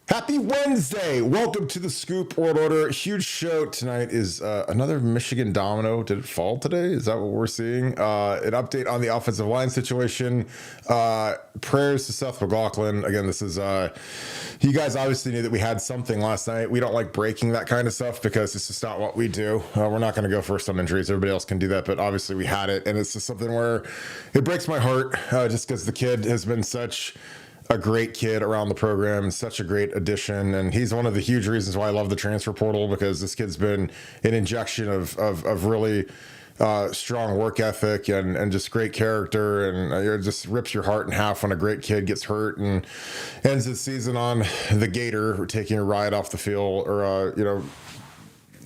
Happy Wednesday! Welcome to the Scoop World Order. Huge show tonight is another Michigan domino. Did it fall today? Is that what we're seeing? An update on the offensive line situation. Prayers to Seth McLaughlin. Again, this is you guys obviously knew that we had something last night. We don't like breaking that kind of stuff because it's just not what we do. We're not going to go first on injuries. Everybody else can do that, but obviously we had it, and it's just something where it breaks my heart just because the kid has been such a great kid around the program and such a great addition. And he's one of the huge reasons why I love the transfer portal, because this kid's been an injection of really strong work ethic and just great character. And it just rips your heart in half when a great kid gets hurt and ends his season on the gator or taking a ride off the field or,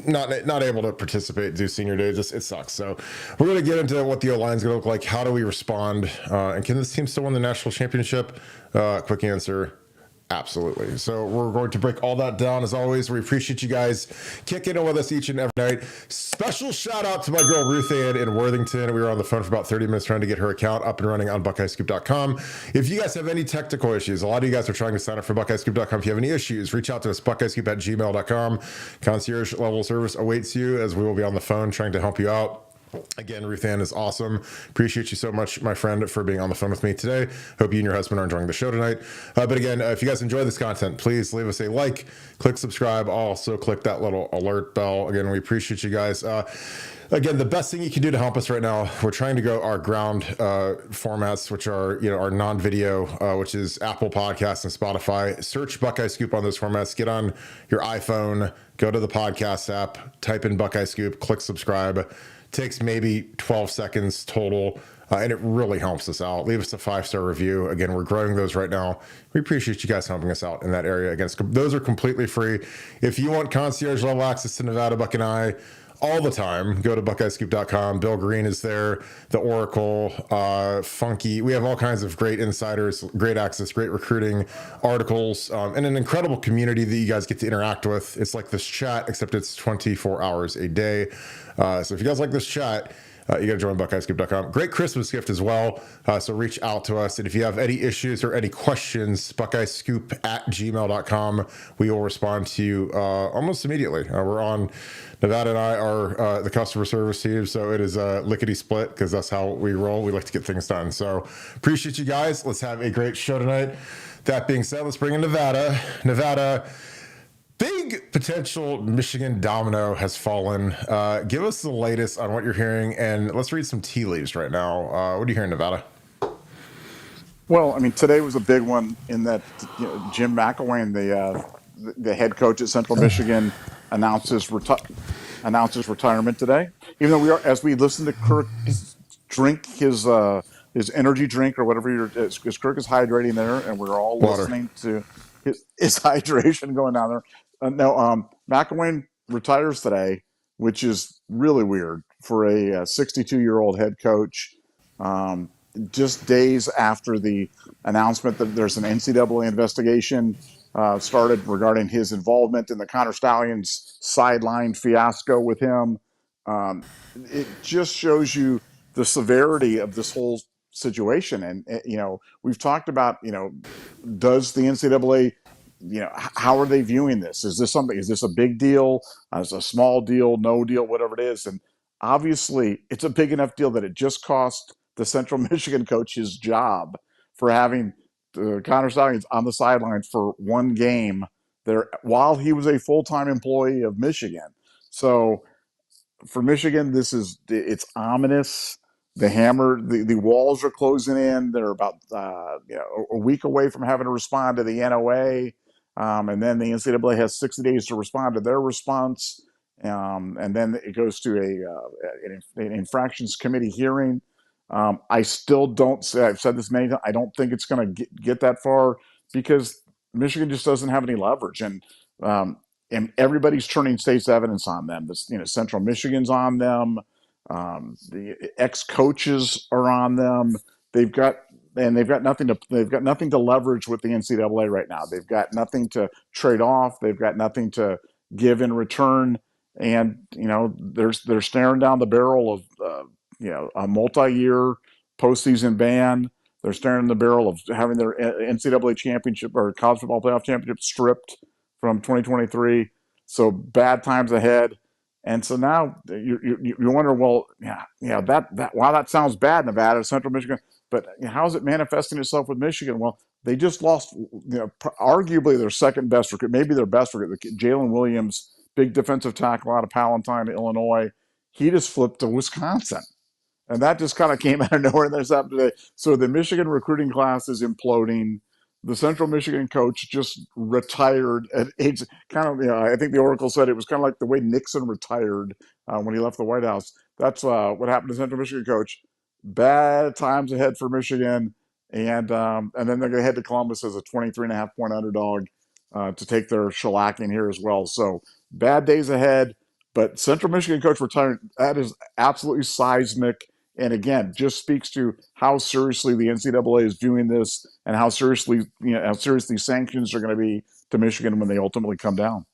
not able to participate, do senior day. Just it sucks. So we're going to get into what the O-line is going to look like. How do we respond? And can this team still win the national championship? Quick answer: absolutely. So we're going to break all that down. As always, we appreciate you guys kicking in with us each and every night. Special shout out to my girl Ruth Ann in Worthington. We were on the phone for about 30 minutes trying to get her account up and running on BuckeyeScoop.com. If you guys have any technical issues, a lot of you guys are trying to sign up for BuckeyeScoop.com. If you have any issues, reach out to us, BuckeyeScoop@gmail.com. Concierge level service awaits you, as we will be on the phone trying to help you out. Again, Ruth Ann is awesome. Appreciate you so much, my friend, for being on the phone with me today. Hope you and your husband are enjoying the show tonight. But again, if you guys enjoy this content, please leave us a like, click subscribe. Also, click that little alert bell. Again, we appreciate you guys. Again, the best thing you can do to help us right now, we're trying to go our ground formats, which are our non-video, which is Apple Podcasts and Spotify. Search Buckeye Scoop on those formats. Get on your iPhone, go to the podcast app, type in Buckeye Scoop, click subscribe. Takes maybe 12 seconds total, and it really helps us out. Leave us a 5-star review. Again, we're growing those right now. We appreciate you guys helping us out in that area. Again, those are completely free. If you want concierge level access to Nevadabuck and I all the time, go to BuckeyeScoop.com. Bill Greene is there, the Oracle, Funky. We have all kinds of great insiders, great access, great recruiting articles, and an incredible community that you guys get to interact with. It's like this chat, except it's 24 hours a day. So if you guys like this chat, you got to join BuckeyeScoop.com. Great Christmas gift as well. So reach out to us. And if you have any issues or any questions, BuckeyeScoop@gmail.com. We will respond to you almost immediately. We're on, Nevada and I are the customer service team. So it is lickety split because that's how we roll. We like to get things done. So appreciate you guys. Let's have a great show tonight. That being said, let's bring in Nevada. Big potential Michigan domino has fallen. Give us the latest on what you're hearing, and let's read some tea leaves right now. What are you hearing, Nevada? Well, I mean, today was a big one in that Jim McElwain, the head coach at Central Michigan, announced his retirement today. Even though as we listen to Kirk drink his energy drink or whatever, because Kirk is hydrating there, and we're all Water. listening to his hydration going down there. McElwain retires today, which is really weird for a 62-year-old head coach. Just days after the announcement that there's an NCAA investigation started regarding his involvement in the Connor Stallions sideline fiasco with him. It just shows you the severity of this whole situation. And, we've talked about, does the NCAA, how are they viewing this? Is this a big deal? Is it a small deal, no deal, whatever it is? And obviously it's a big enough deal that it just cost the Central Michigan coach his job for having the Connor Stallions on the sidelines for one game there while he was a full-time employee of Michigan. So for Michigan, it's ominous. The walls are closing in. They're about a week away from having to respond to the NOA, and then the NCAA has 60 days to respond to their response, and then it goes to an infractions committee hearing. I still don't say, I've said this many times, I don't think it's going to get that far because Michigan just doesn't have any leverage, and everybody's turning state's evidence on them. Central Michigan's on them. The ex-coaches are on them. They've got nothing to leverage with the NCAA right now. They've got nothing to trade off. They've got nothing to give in return, and they're staring down the barrel of a multi-year postseason ban. They're staring in the barrel of having their NCAA championship or college football playoff championship stripped from 2023. So bad times ahead. And so now you wonder, well, that wow, that sounds bad, Nevada, Central Michigan, but how is it manifesting itself with Michigan? Well, they just lost, arguably their second best recruit, maybe their best recruit, Jalen Williams, big defensive tackle out of Palatine, Illinois. He just flipped to Wisconsin. And that just kind of came out of nowhere. And there's happened today. So the Michigan recruiting class is imploding. The Central Michigan coach just retired at age kind of, I think the Oracle said it was kind of like the way Nixon retired when he left the White House. That's what happened to Central Michigan coach. Bad times ahead for Michigan. And then they're going to head to Columbus as a 23.5-point underdog to take their shellacking here as well. So bad days ahead. But Central Michigan coach retiring, that is absolutely seismic. And again, just speaks to how seriously the NCAA is viewing this and how seriously sanctions are going to be to Michigan when they ultimately come down.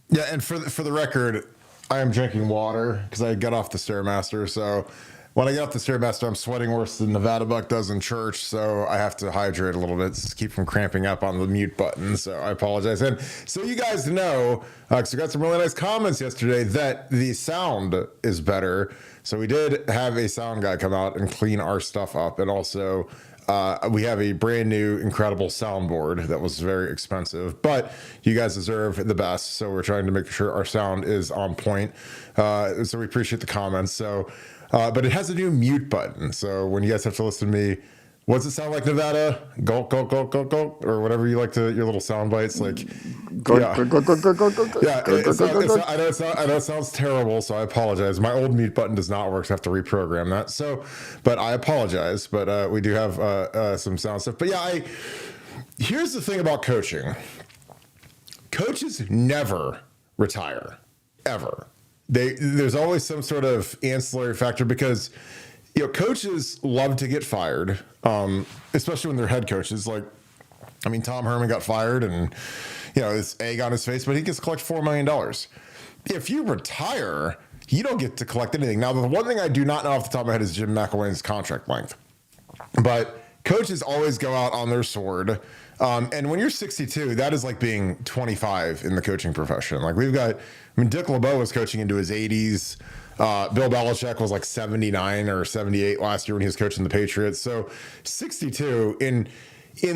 Yeah, and for the record, I am drinking water because I got off the Stairmaster. So when I get off the Stairmaster, I'm sweating worse than Nevadabuck does in church. So I have to hydrate a little bit to keep from cramping up on the mute button. So I apologize. And so you guys know, because we got some really nice comments yesterday, that the sound is better. So we did have a sound guy come out and clean our stuff up. And also, we have a brand new, incredible soundboard that was very expensive, but you guys deserve the best. So we're trying to make sure our sound is on point. So we appreciate the comments. So, but it has a new mute button. So when you guys have to listen to me, what does it sound like, Nevada? Gulp, gulp, gulp, gulp, gulp, or whatever you like to, your little sound bites. Like, yeah, I know it sounds terrible, so I apologize. My old mute button does not work, so I have to reprogram that. So, but I apologize. But we do have some sound stuff. But yeah, here's the thing about coaching. Coaches never retire, ever. There's always some sort of ancillary factor because, coaches love to get fired, especially when they're head coaches. Like, I mean, Tom Herman got fired and, it's egg on his face, but he gets to collect $4 million. If you retire, you don't get to collect anything. Now, the one thing I do not know off the top of my head is Jim McElwain's contract length. But coaches always go out on their sword. And when you're 62, that is like being 25 in the coaching profession. Like Dick LeBeau was coaching into his 80s. Bill Belichick was like 79 or 78 last year when he was coaching the Patriots. So 62 in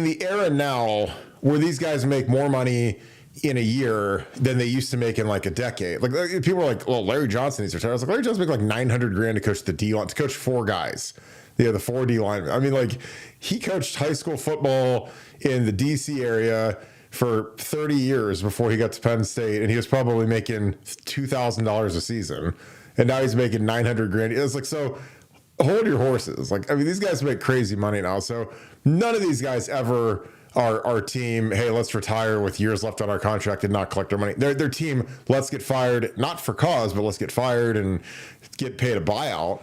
the era now where these guys make more money in a year than they used to make in like a decade. Like people are like, well, Larry Johnson needs to retire. I was like, Larry Johnson make like $900,000 to coach the D line, to coach four guys. The 4 D line. I mean, like he coached high school football in the DC area for 30 years before he got to Penn State, and he was probably making $2,000 a season. And now he's making $900,000. It's like, so hold your horses. Like, I mean, these guys make crazy money now. So none of these guys ever are our team, hey, let's retire with years left on our contract and not collect our money. Their team, let's get fired, not for cause, but let's get fired and get paid a buyout.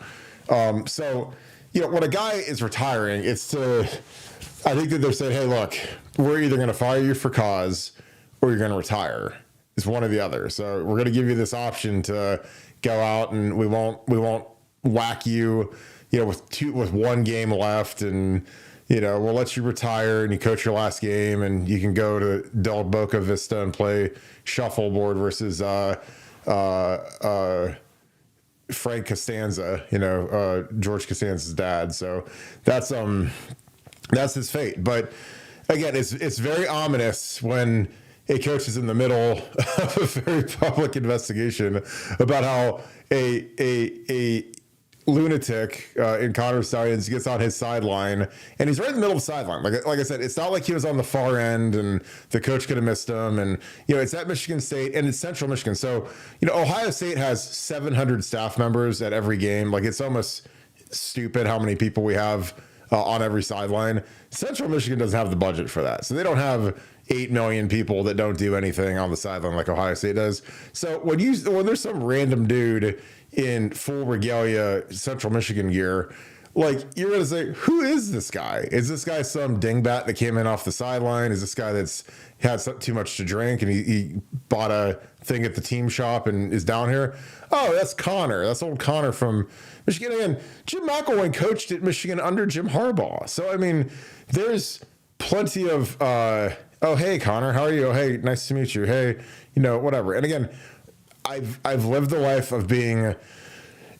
So, when a guy is retiring, I think that they're saying, hey, look, we're either going to fire you for cause or you're going to retire. It's one or the other. So we're going to give you this option to go out and we won't whack you, with one game left, and we'll let you retire and you coach your last game and you can go to Del Boca Vista and play shuffleboard versus Frank Costanza, George Costanza's dad. So that's his fate. But again, it's very ominous when a coach is in the middle of a very public investigation about how a lunatic in Connor Stallions gets on his sideline, and he's right in the middle of the sideline. Like I said, it's not like he was on the far end and the coach could have missed him. And it's at Michigan State and it's Central Michigan. So Ohio State has 700 staff members at every game. Like, it's almost stupid how many people we have on every sideline. Central Michigan doesn't have the budget for that, so they don't have 8 million people that don't do anything on the sideline like Ohio State does. So when there's some random dude in full regalia Central Michigan gear like you're gonna say, who is this guy? Is this guy some dingbat that came in off the sideline? Is this guy that's had too much to drink and he bought a thing at the team shop and is down here? Oh, that's Connor. That's old Connor from Michigan. Again, Jim McElwain coached at Michigan under Jim Harbaugh. So I mean, there's plenty of oh, hey Connor, how are you? Oh, hey, nice to meet you. Hey, whatever. And again, I've lived the life of being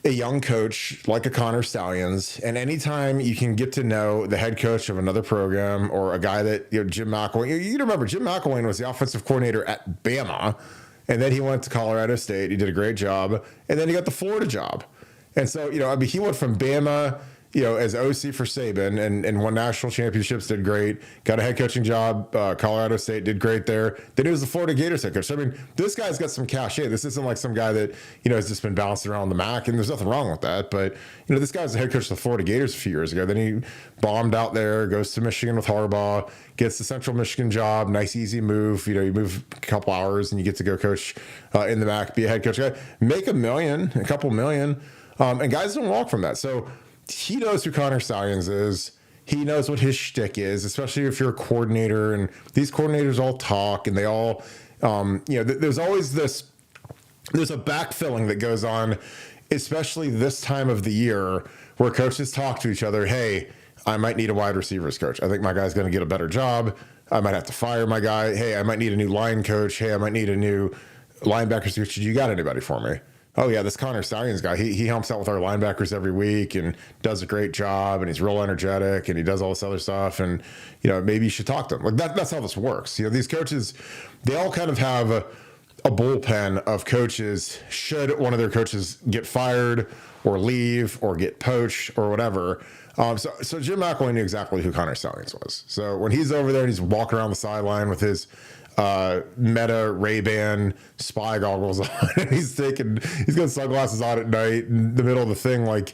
a young coach like a Connor Stallions, and anytime you can get to know the head coach of another program or a guy that Jim McElwain, you remember Jim McElwain was the offensive coordinator at Bama, and then he went to Colorado State. He did a great job, and then he got the Florida job. And so he went from Bama, as OC for Saban and won national championships, did great, got a head coaching job. Colorado State did great there. Then he was the Florida Gators head coach. So, I mean, this guy's got some cachet. This isn't like some guy that, has just been bouncing around the MAC, and there's nothing wrong with that. But, this guy was the head coach of the Florida Gators a few years ago. Then he bombed out there, goes to Michigan with Harbaugh, gets the Central Michigan job, nice, easy move. You move a couple hours and you get to go coach in the MAC, be a head coach guy, make a couple million. And guys don't walk from that. So, he knows who Connor Stallions is. He knows what his shtick is, especially if you're a coordinator. And these coordinators all talk, and they all, there's always there's a backfilling that goes on, especially this time of the year, where coaches talk to each other. Hey, I might need a wide receivers coach. I think my guy's going to get a better job. I might have to fire my guy. Hey, I might need a new line coach. Hey, I might need a new linebackers coach. You got anybody for me? Oh yeah, this Connor Stallions guy, he helps out with our linebackers every week and does a great job, and he's real energetic, and he does all this other stuff, and maybe you should talk to him. Like that's how this works. These coaches, they all kind of have a bullpen of coaches should one of their coaches get fired or leave or get poached or whatever. So Jim McElwain knew exactly who Connor Stallions was. So when he's over there and he's walking around the sideline with his Meta Ray-Ban spy goggles on, and he's got sunglasses on at night in the middle of the thing. Like,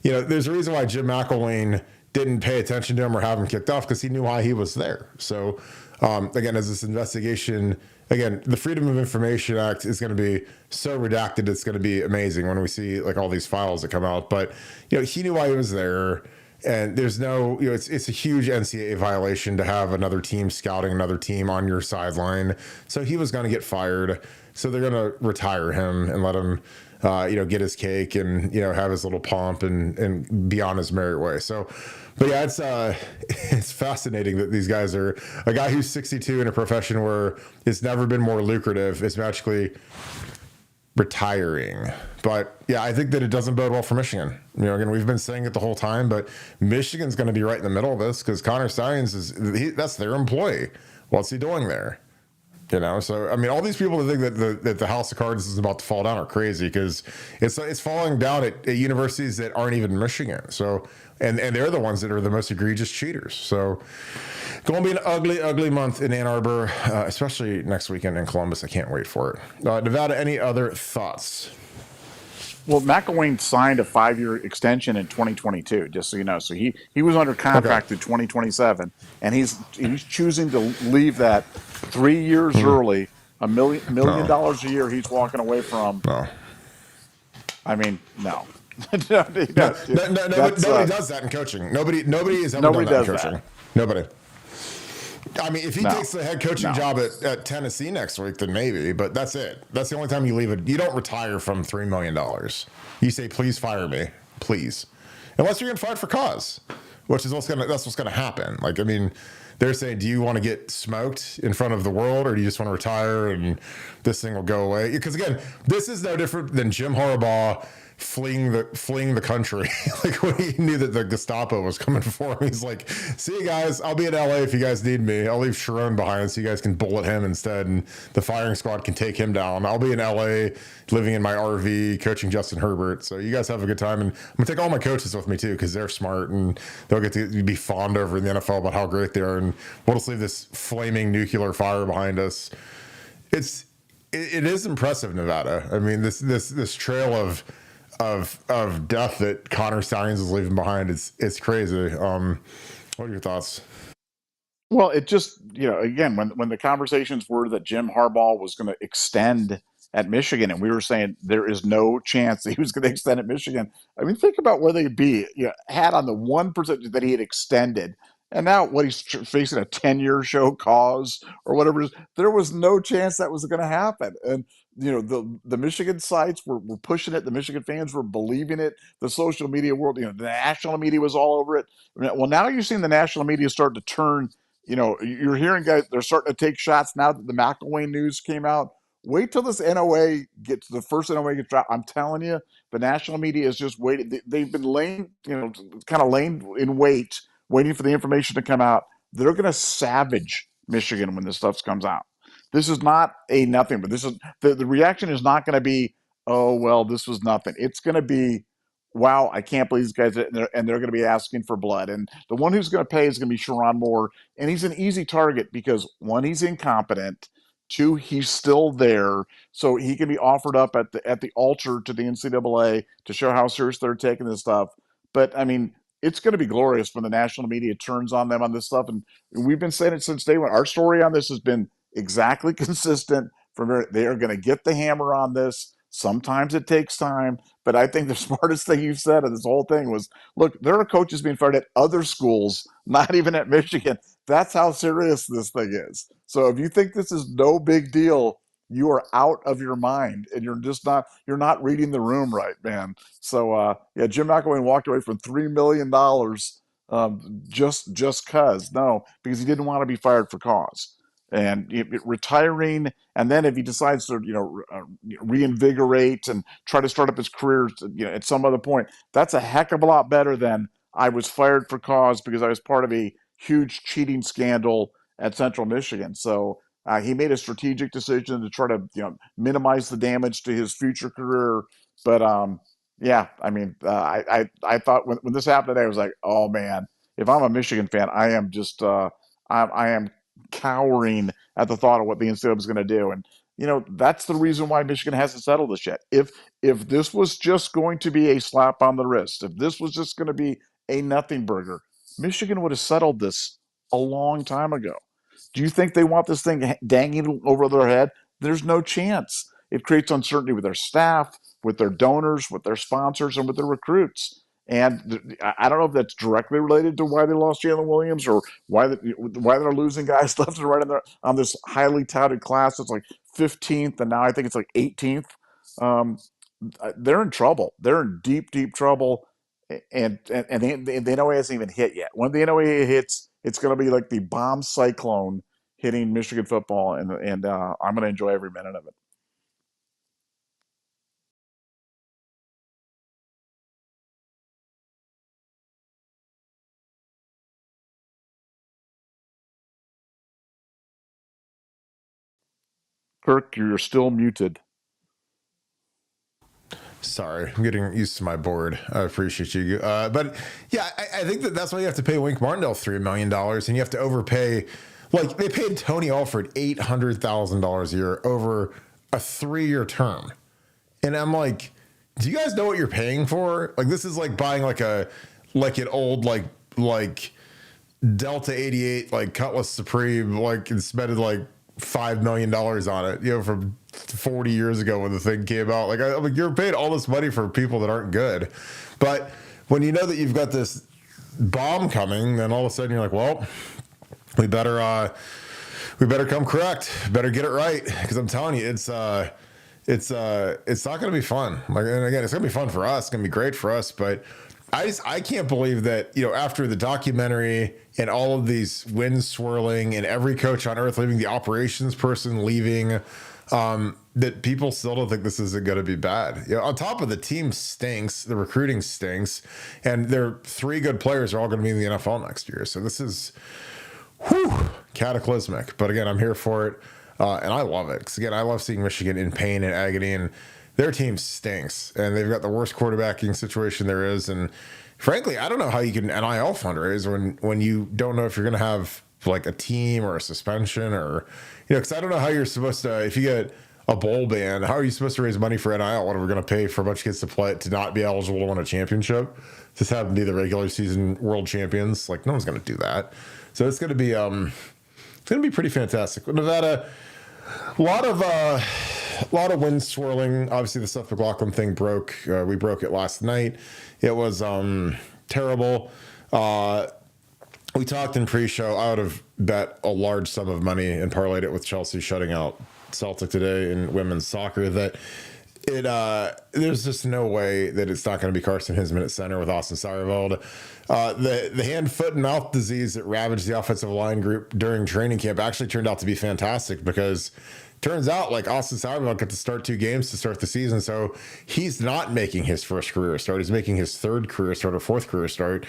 there's a reason why Jim McElwain didn't pay attention to him or have him kicked off, because he knew why he was there. So, again, as this investigation, the Freedom of Information Act is going to be so redacted. It's going to be amazing when we see like all these files that come out. But, he knew why he was there. And there's no, it's a huge NCAA violation to have another team scouting another team on your sideline. So he was going to get fired. So they're going to retire him and let him, get his cake and, have his little pomp and be on his merry way. So, but yeah, it's fascinating that these guys are a guy who's 62 in a profession where it's never been more lucrative is magically retiring. But yeah, I think that it doesn't bode well for Michigan. Again, we've been saying it the whole time, but Michigan's going to be right in the middle of this because Connor Stallions that's their employee. What's he doing there? So I mean, all these people that think that the house of cards is about to fall down are crazy, because it's falling down at universities that aren't even Michigan. So and they're the ones that are the most egregious cheaters. So going to be an ugly, ugly month in Ann Arbor, especially next weekend in Columbus. I can't wait for it. Nevada, any other thoughts? Well, McElwain signed a 5-year extension in 2022, just so you know. So he was under contract through 2027, and he's choosing to leave that 3 years early. $1 million a year he's walking away from. No. I mean, no. Nobody does that in coaching. Nobody has ever done that in coaching. That. Nobody. I mean, if he takes the head coaching job at Tennessee next week, then maybe. But that's it. That's the only time you leave it. You don't retire from $3 million. You say, "Please fire me, please," unless you're going to fight for cause, which is that's what's going to happen. Like, I mean, they're saying, "Do you want to get smoked in front of the world, or do you just want to retire and this thing will go away?" Because again, this is no different than Jim Harbaugh fleeing the country. Like when he knew that the Gestapo was coming for him, he's like, "See you guys, I'll be in LA if you guys need me. I'll leave Sharon behind so you guys can bullet him instead, and the firing squad can take him down. I'll be in LA living in my RV coaching Justin Herbert. So you guys have a good time, and I'm gonna take all my coaches with me too, because they're smart and they'll get to be fawned over in the NFL about how great they are, and we'll just leave this flaming nuclear fire behind us." It is impressive, Nevada. I mean, this trail of death that Connor Stallions is leaving behind, it's crazy. What are your thoughts? Well, it just, again, when the conversations were that Jim Harbaugh was going to extend at Michigan, and we were saying there is no chance that he was going to extend at Michigan. I mean, think about where they'd be, had on the 1% that he had extended. And now what he's facing a 10-year show cause or whatever it is, there was no chance that was going to happen. And, the Michigan sites were pushing it. The Michigan fans were believing it. The social media world, the national media was all over it. Well, now you're seeing the national media start to turn, you're hearing guys, they're starting to take shots now that the McElwain news came out. Wait till this NOA gets the first NOA gets dropped. I'm telling you, the national media is just waiting. They've been laying, kind of laying in wait, waiting for the information to come out. They're going to savage Michigan when this stuff comes out. This is not a nothing, but this is the reaction is not going to be, oh well, this was nothing. It's going to be, wow, I can't believe these guys, and they're going to be asking for blood. And the one who's going to pay is going to be Sharon Moore, and he's an easy target because one, he's incompetent. Two, he's still there, so he can be offered up at the altar to the NCAA to show how serious they're taking this stuff. But I mean, it's going to be glorious when the national media turns on them on this stuff. And we've been saying it since day one. Our story on this has been exactly consistent. They are going to get the hammer on this. Sometimes it takes time, but I think the smartest thing you've said of this whole thing was, look, there are coaches being fired at other schools, not even at Michigan. That's how serious this thing is. So if you think this is no big deal, you are out of your mind, and you're not reading the room right, man. So yeah, Jim McElwain walked away from $3 million just cause. No, because he didn't want to be fired for cause. And retiring, and then if he decides to reinvigorate and try to start up his career at some other point, that's a heck of a lot better than I was fired for cause because I was part of a huge cheating scandal at Central Michigan. So he made a strategic decision to try to minimize the damage to his future career. But yeah, I mean, I thought when this happened today, I was like, oh man, if I'm a Michigan fan, I am just I am cowering at the thought of what the NCAA is going to do. And that's the reason why Michigan hasn't settled this yet. If this was just going to be a slap on the wrist, if this was just going to be a nothing burger, Michigan would have settled this a long time ago. Do you think they want this thing dangling over their head? There's no chance. It creates uncertainty with their staff, with their donors, with their sponsors, and with their recruits. And I don't know if that's directly related to why they lost Jalen Williams or why they're losing guys left and right on this highly touted class. It's like 15th, and now I think it's like 18th. They're in trouble. They're in deep, deep trouble. And the NOA hasn't even hit yet. When the NOA hits, it's going to be like the bomb cyclone hitting Michigan football, and I'm going to enjoy every minute of it. Kirk, you're still muted. Sorry, I'm getting used to my board. I appreciate you. But yeah, I think that's why you have to pay Wink Martindale $3 million, and you have to overpay. Like they paid Tony Alford $800,000 a year over a 3-year term, and I'm like, do you guys know what you're paying for? Like this is like buying like an old like Delta 88 like Cutlass Supreme and spending like $5 million on it, from 40 years ago when the thing came out. Like you're paying all this money for people that aren't good. But when you know that you've got this bomb coming, then all of a sudden you're like, well, we better come correct. Better get it right. Because I'm telling you, it's not going to be fun. Like, and again, it's going to be fun for us. It's going to be great for us. But I can't believe that, after the documentary and all of these winds swirling and every coach on earth leaving, the operations person leaving, that people still don't think this isn't going to be bad. On top of the team stinks, the recruiting stinks, and their 3 good players are all going to be in the NFL next year. So this is cataclysmic. But again, I'm here for it. And I love it. Because again, I love seeing Michigan in pain and agony, and their team stinks, and they've got the worst quarterbacking situation there is. And frankly, I don't know how you can NIL fundraise when you don't know if you're going to have like a team or a suspension or, because I don't know how you're supposed to, if you get a bowl ban, how are you supposed to raise money for NIL? What are we going to pay for a bunch of kids to play to not be eligible to win a championship? Just have them be the regular season world champions? Like no one's going to do that. So it's going to be pretty fantastic. Nevada, a lot of A lot of wind swirling. Obviously, the Seth McLaughlin thing broke. We broke it last night. It was terrible. Uh, we talked in pre-show. I would have bet a large sum of money and parlayed it with Chelsea shutting out Celtic today in women's soccer that it there's just no way that it's not going to be Carson Hinzman at center with Austin Sauerwald. The hand, foot, and mouth disease that ravaged the offensive line group during training camp actually turned out to be fantastic because turns out like Austin Sauerwald got to start 2 games to start the season, so he's not making his first career start. He's making his 3rd career start or 4th career start,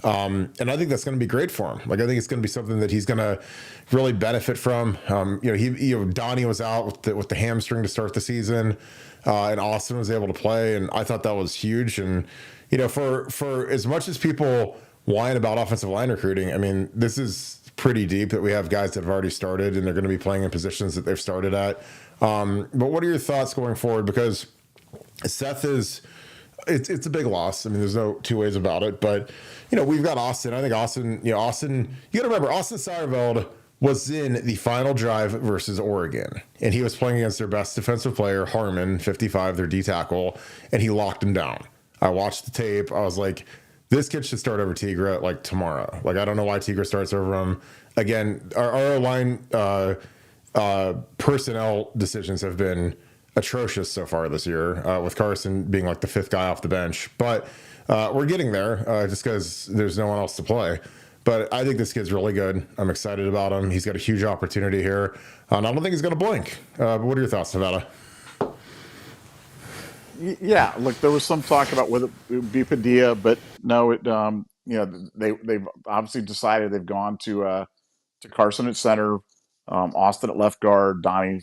and I think that's going to be great for him. Like I think it's going to be something that he's going to really benefit from. Donnie was out with the hamstring to start the season, and Austin was able to play, and I thought that was huge. And for as much as people whine about offensive line recruiting, I mean, this is pretty deep that we have guys that have already started and they're going to be playing in positions that they've started at. But what are your thoughts going forward? Because Seth it's a big loss. I mean, there's no 2 ways about it. But we've got Austin. I think Austin. You got to remember Austin Sauerwald was in the final drive versus Oregon, and he was playing against their best defensive player, Harmon, 55, their D tackle, and he locked him down. I watched the tape. I was like, this kid should start over Tigra like tomorrow. Like, I don't know why Tigra starts over him. Again, our line personnel decisions have been atrocious so far this year, with Carson being like the 5th guy off the bench. But we're getting there just because there's no one else to play. But I think this kid's really good. I'm excited about him. He's got a huge opportunity here. And I don't think he's going to blink. But what are your thoughts, Nevada? Yeah, look, there was some talk about whether it would be Padilla, but no, they've obviously decided they've gone to Carson at center, Austin at left guard, Donnie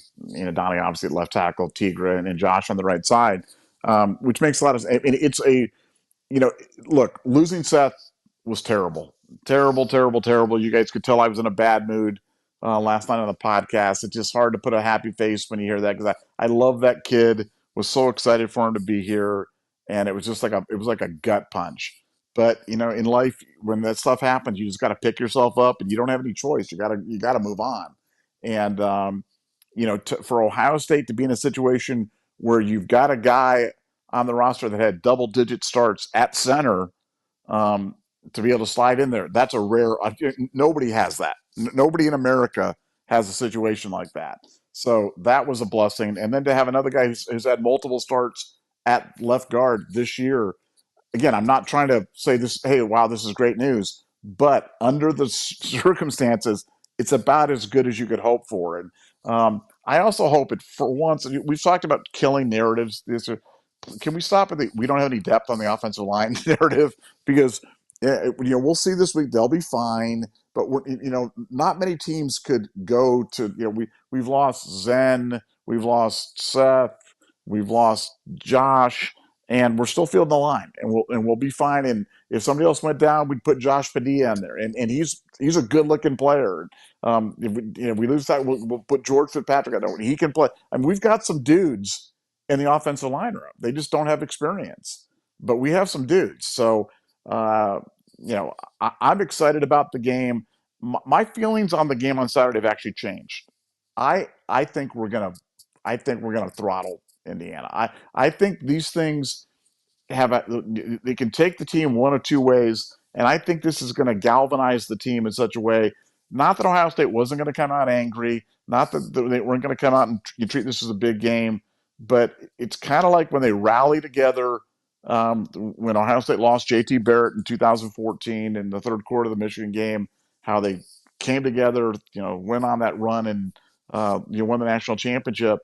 obviously at left tackle, Tigra, and Josh on the right side, which makes a lot of sense. And it's look, losing Seth was terrible, terrible, terrible, terrible. You guys could tell I was in a bad mood last night on the podcast. It's just hard to put a happy face when you hear that because I love that kid. Was so excited for him to be here, and it was just like a gut punch. But in life, when that stuff happens, you just got to pick yourself up, and you don't have any choice. You got to move on. And for Ohio State to be in a situation where you've got a guy on the roster that had double-digit starts at center, to be able to slide in there, that's a rare. Nobody has that. Nobody in America has a situation like that. So that was a blessing. And then to have another guy who's had multiple starts at left guard this year. Again, I'm not trying to say this, hey, wow, this is great news. But under the circumstances, it's about as good as you could hope for. And I also hope it, for once, we've talked about killing narratives. Can we stop at we don't have any depth on the offensive line narrative? Because we'll see this week. They'll be fine. But not many teams could go to. We've lost Zen, we've lost Seth, we've lost Josh, and we're still fielding the line, and we'll be fine. And if somebody else went down, we'd put Josh Padilla in there, and he's a good looking player. If we lose that, we'll put George Fitzpatrick in there. He can play. I mean, we've got some dudes in the offensive line room. They just don't have experience, but we have some dudes. So. I'm excited about the game. My feelings on the game on Saturday have actually changed. I think we're gonna throttle Indiana. I think these things they can take the team one of 2 ways, and I think this is going to galvanize the team in such a way. Not that Ohio State wasn't going to come out angry, not that they weren't going to come out and you treat this as a big game, but it's kind of like when they rally together. When Ohio State lost J.T. Barrett in 2014 in the 3rd quarter of the Michigan game, how they came together, went on that run and won the national championship.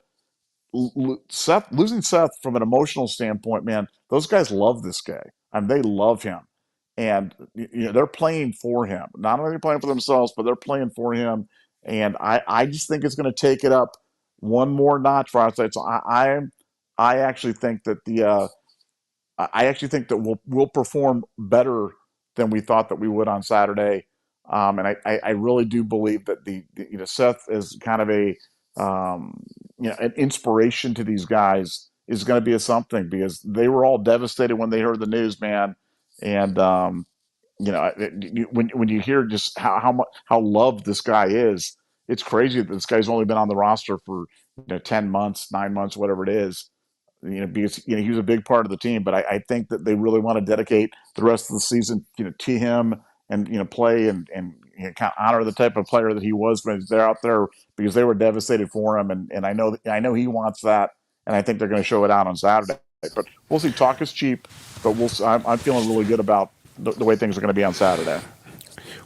Losing Seth from an emotional standpoint, man, those guys love this guy. I mean, they love him, and they're playing for him. Not only playing for themselves, but they're playing for him. And I just think it's going to take it up one more notch for Ohio State. So I actually think that we'll perform better than we thought that we would on Saturday, and I really do believe that Seth is kind of an inspiration to these guys is going to be something because they were all devastated when they heard the news, man. And when you hear just how loved this guy is, it's crazy that this guy's only been on the roster for 10 months, 9 months, whatever it is, because he was a big part of the team. But I think that they really want to dedicate the rest of the season, to him, and play and kind of honor the type of player that he was when they're out there, because they were devastated for him, and I know he wants that, and I think they're going to show it out on Saturday. But we'll see. Talk is cheap, but I'm feeling really good about the way things are going to be on Saturday.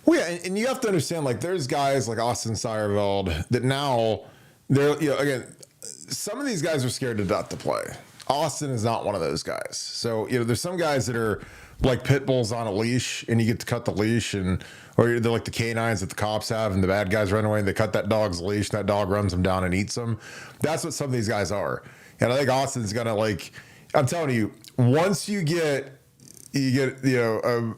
Well, yeah, and you have to understand, like, there's guys like Austin Seyerveld that now they're, again, some of these guys are scared to death to play. Austin is not one of those guys. So, there's some guys that are like pit bulls on a leash, and you get to cut the leash, or they're like the canines that the cops have, and the bad guys run away and they cut that dog's leash, and that dog runs them down and eats them. That's what some of these guys are. And I think Austin's going to, like, I'm telling you, once you get an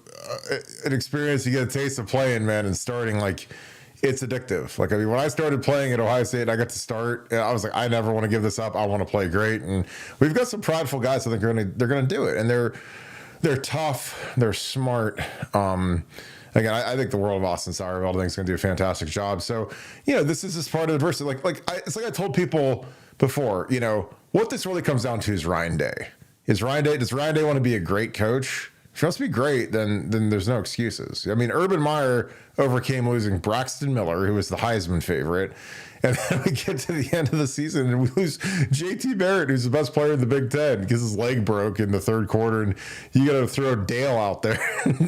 experience, you get a taste of playing, man, and starting, like, it's addictive. Like, I mean, when I started playing at Ohio State, I got to start, I was like, I never want to give this up. I want to play great. And we've got some prideful guys, so they're going to do it. And they're tough. They're smart. Again, I think the world of Austin Seyerveld, I think, is going to do a fantastic job. So, this is just part of the diversity. It's like I told people before, what this really comes down to is Ryan Day. Does Ryan Day want to be a great coach? If he wants to be great, then there's no excuses. I mean, Urban Meyer overcame losing Braxton Miller, who was the Heisman favorite. And then we get to the end of the season and we lose JT Barrett, who's the best player in the Big Ten, because his leg broke in the third quarter, and you got to throw Dale out there.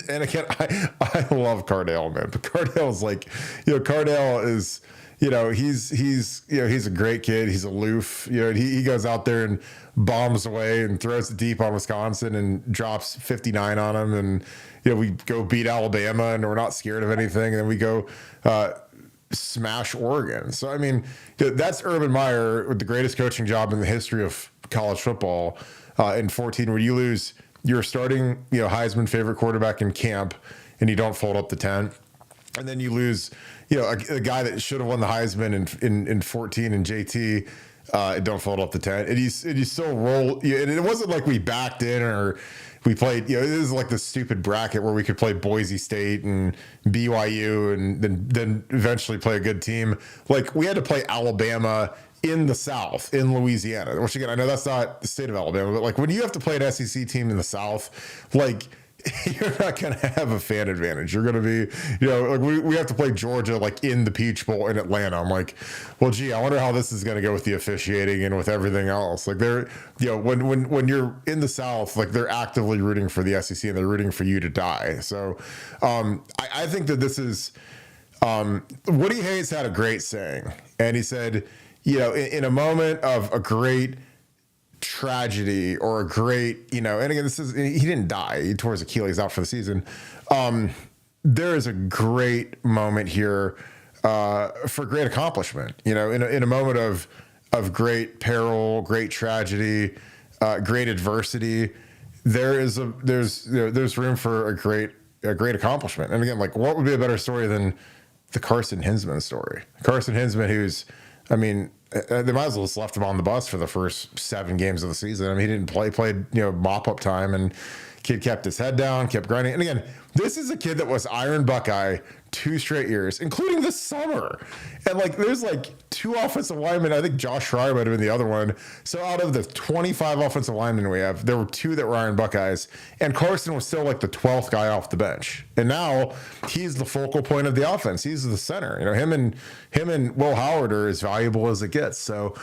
And again, I love Cardale, man. But Cardale is like, Cardale is, he's a great kid. He's aloof. He goes out there and bombs away and throws it deep on Wisconsin and drops 59 on them. And, we go beat Alabama and we're not scared of anything. And then we go smash Oregon. So, I mean, that's Urban Meyer with the greatest coaching job in the history of college football in 14, where you lose your starting, Heisman favorite quarterback in camp and you don't fold up the tent. And then you lose, a guy that should have won the Heisman in 14 and JT, don't fold up the tent. And you still roll. And it wasn't like we backed in or we played, it was like the stupid bracket where we could play Boise State and BYU and then eventually play a good team. Like, we had to play Alabama in the South, in Louisiana, which, again, I know that's not the state of Alabama, but like, when you have to play an SEC team in the South, like, you're not going to have a fan advantage. You're going to be, like, we have to play Georgia, like, in the Peach Bowl in Atlanta. I'm like, well, gee, I wonder how this is going to go with the officiating and with everything else. Like, they're, when you're in the South, like, they're actively rooting for the SEC and they're rooting for you to die. So I think that this is, Woody Hayes had a great saying, and he said, in a moment of a great tragedy or a great, and again, he didn't die. He tore his Achilles out for the season. There is a great moment here for great accomplishment, in a moment of great peril, great tragedy, great adversity. There's room for a great accomplishment. And again, like, what would be a better story than the Carson Hinzman story? Carson Hinzman, who's, I mean, they might as well just left him on the bus for the first 7 games of the season. I mean, he didn't played mop-up time, and kid kept his head down, kept grinding. And again, this is a kid that was Iron Buckeye 2 straight years, including this summer. And, like, there's, like, 2 offensive linemen. I think Josh Schreier might have been the other one. So out of the 25 offensive linemen we have, there were 2 that were Iron Buckeyes. And Carson was still, like, the 12th guy off the bench. And now he's the focal point of the offense. He's the center. Him and Will Howard are as valuable as it gets. So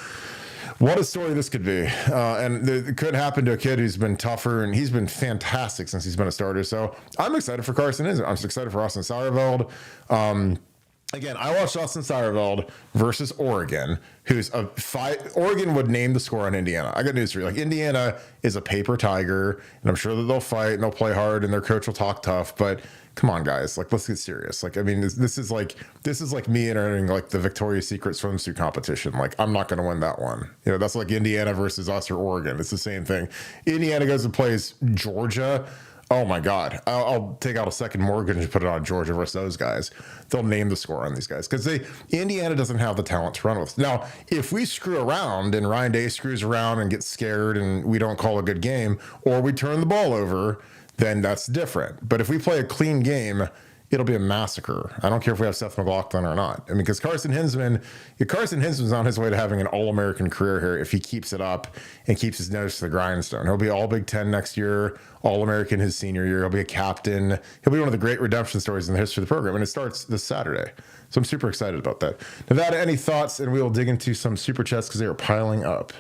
what a story this could be. And it could happen to a kid who's been tougher, and he's been fantastic since he's been a starter. So I'm excited for Carson Hinzman. I'm excited for Austin Seyerveld. Again, I watched Austin Seyerveld versus Oregon, who's Oregon would name the score on Indiana. I got news for you. Like, Indiana is a paper tiger, and I'm sure that they'll fight and they'll play hard and their coach will talk tough, but come on, guys, like, let's get serious. Like, I mean, this is like me entering, like, the Victoria's Secret swimsuit competition. Like, I'm not going to win that one. That's like Indiana versus us or Oregon. It's the same thing. Indiana goes and plays Georgia. Oh my God. I'll take out a second mortgage and put it on Georgia versus those guys. They'll name the score on these guys because Indiana doesn't have the talent to run with. Now, if we screw around and Ryan Day screws around and gets scared and we don't call a good game, or we turn the ball over, then that's different. But if we play a clean game it'll be a massacre. I don't care if we have Seth McLaughlin or not. I mean, because Carson Hinzman's on his way to having an All-American career here if he keeps it up and keeps his nose to the grindstone. He'll be all Big Ten next year, All-American his senior year. He'll be a captain. He'll be one of the great redemption stories in the history of the program, and it starts this Saturday. So I'm super excited about that. Nevada, any thoughts? And we will dig into some super chats because they are piling up.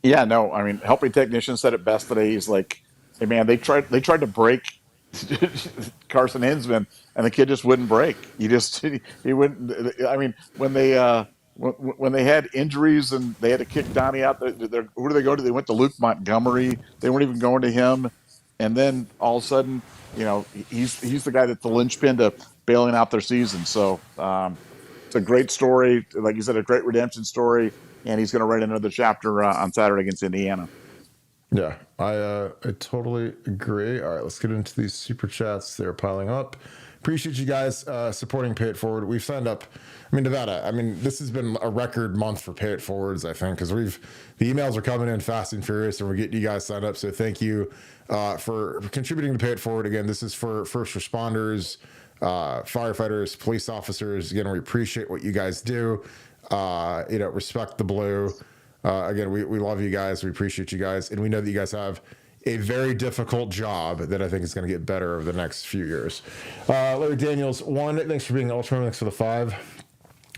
Yeah, no, I mean, Helping Technician said it best today. He's like, hey man, they tried to break Carson Hinzman, and the kid just wouldn't break. He wouldn't. I mean, when they had injuries and they had to kick Donnie out, who do they go to? They went to Luke Montgomery. They weren't even going to him, and then all of a sudden, he's the guy that's the linchpin to bailing out their season. So it's a great story, like you said, a great redemption story, and he's going to write another chapter on Saturday against Indiana. Yeah, I totally agree. All right, let's get into these super chats. They're piling up. Appreciate you guys supporting Pay It Forward. We've signed up. I mean, Nevada, this has been a record month for Pay It Forwards, I think, because the emails are coming in fast and furious, and we're getting you guys signed up. So thank you for contributing to Pay It Forward. Again, this is for first responders, firefighters, police officers. Again, we appreciate what you guys do. Respect the blue. Again, we love you guys. We appreciate you guys. And we know that you guys have a very difficult job that I think is going to get better over the next few years. Larry Daniels, 1, thanks for being ultra. Thanks for the 5.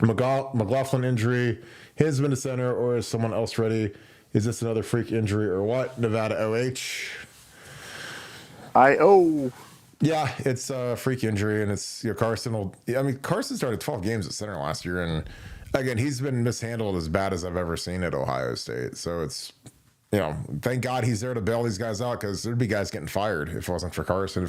McLaughlin injury. Hinzman to center, or is someone else ready? Is this another freak injury or what? Nevada OH. Yeah, it's a freak injury, and it's Carson started 12 games at center last year, and again, he's been mishandled as bad as I've ever seen at Ohio State. So it's, thank God he's there to bail these guys out, because there'd be guys getting fired if it wasn't for Carson.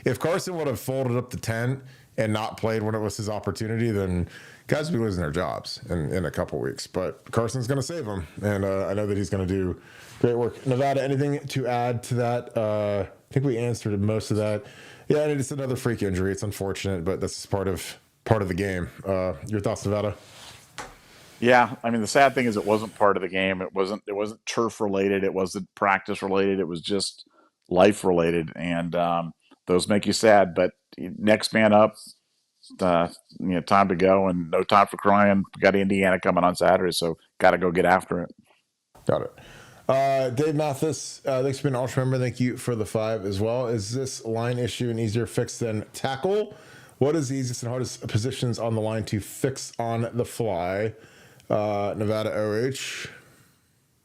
If Carson would have folded up the tent and not played when it was his opportunity, then guys would be losing their jobs in a couple weeks. But Carson's going to save them, and I know that he's going to do great work. Nevada, anything to add to that? I think we answered most of that. Yeah, and it's another freak injury. It's unfortunate, but that's part of the game. Your thoughts, Nevada? Yeah, the sad thing is it wasn't part of the game. It wasn't turf related. It wasn't practice related. It was just life related, and those make you sad. But next man up. Time to go, and no time for crying. We got Indiana coming on Saturday, so got to go get after it. Got it. Dave Mathis, thanks for being an ultra member. Thank you for the 5 as well. Is this line issue an easier fix than tackle? What is the easiest and hardest positions on the line to fix on the fly? Nevada OH.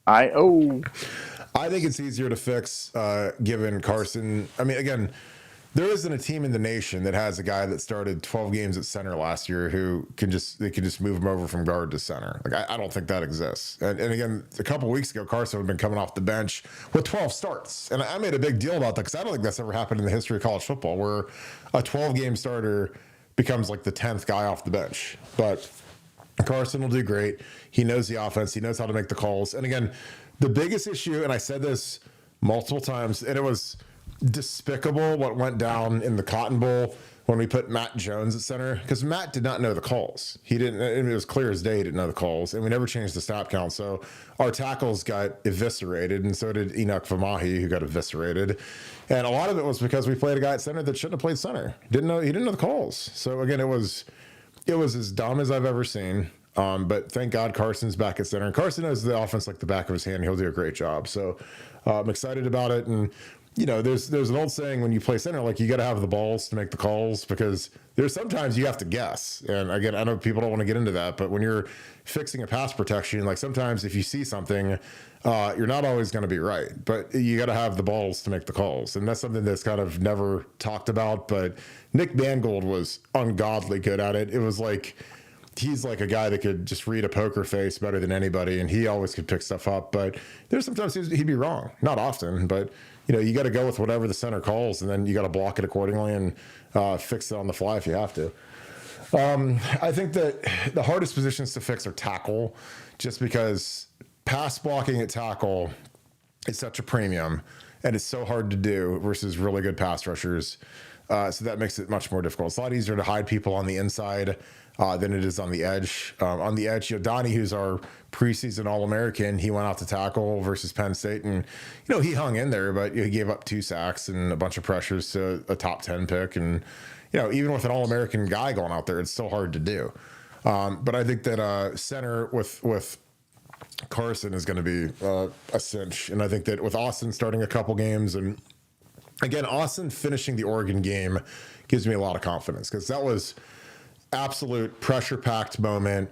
I think it's easier to fix given Carson. Again, there isn't a team in the nation that has a guy that started 12 games at center last year who can just move him over from guard to center. I don't think that exists. And again, a couple of weeks ago, Carson had been coming off the bench with 12 starts. And I made a big deal about that because I don't think that's ever happened in the history of college football, where a 12-game starter becomes like the 10th guy off the bench. But Carson will do great. He knows the offense. He knows how to make the calls. And again, the biggest issue, and I said this multiple times, and it was despicable what went down in the Cotton Bowl when we put Matt Jones at center, because Matt did not know the calls. He didn't. It was clear as day he didn't know the calls, and we never changed the snap count. So our tackles got eviscerated, and so did Enoch Vamahi, who got eviscerated. And a lot of it was because we played a guy at center that shouldn't have played center. He didn't know the calls. So again, it was as dumb as I've ever seen. But thank God Carson's back at center, and Carson knows the offense like the back of his hand. He'll do a great job. So I'm excited about it. And there's an old saying when you play center, like, you got to have the balls to make the calls, because there's sometimes you have to guess. And again, I know people don't want to get into that, but when you're fixing a pass protection, like, sometimes if you see something, you're not always going to be right, but you got to have the balls to make the calls. And that's something that's kind of never talked about, but Nick Mangold was ungodly good at it. It was like, he's like a guy that could just read a poker face better than anybody, and he always could pick stuff up. But there's sometimes he'd be wrong, not often, but you got to go with whatever the center calls, and then you got to block it accordingly and fix it on the fly if you have to. I think that the hardest positions to fix are tackle, just because pass blocking at tackle is such a premium, and it's so hard to do versus really good pass rushers. So that makes it much more difficult. It's a lot easier to hide people on the inside than it is on the edge. On the edge, Donnie, who's our preseason All-American, he went out to tackle versus Penn State, and he hung in there, but he gave up 2 sacks and a bunch of pressures to a top 10 pick, and even with an All-American guy going out there, it's still hard to do. But I think that center with Carson is going to be a cinch, and I think that with Austin starting a couple games, and again, Austin finishing the Oregon game gives me a lot of confidence, because that was absolute pressure-packed moment.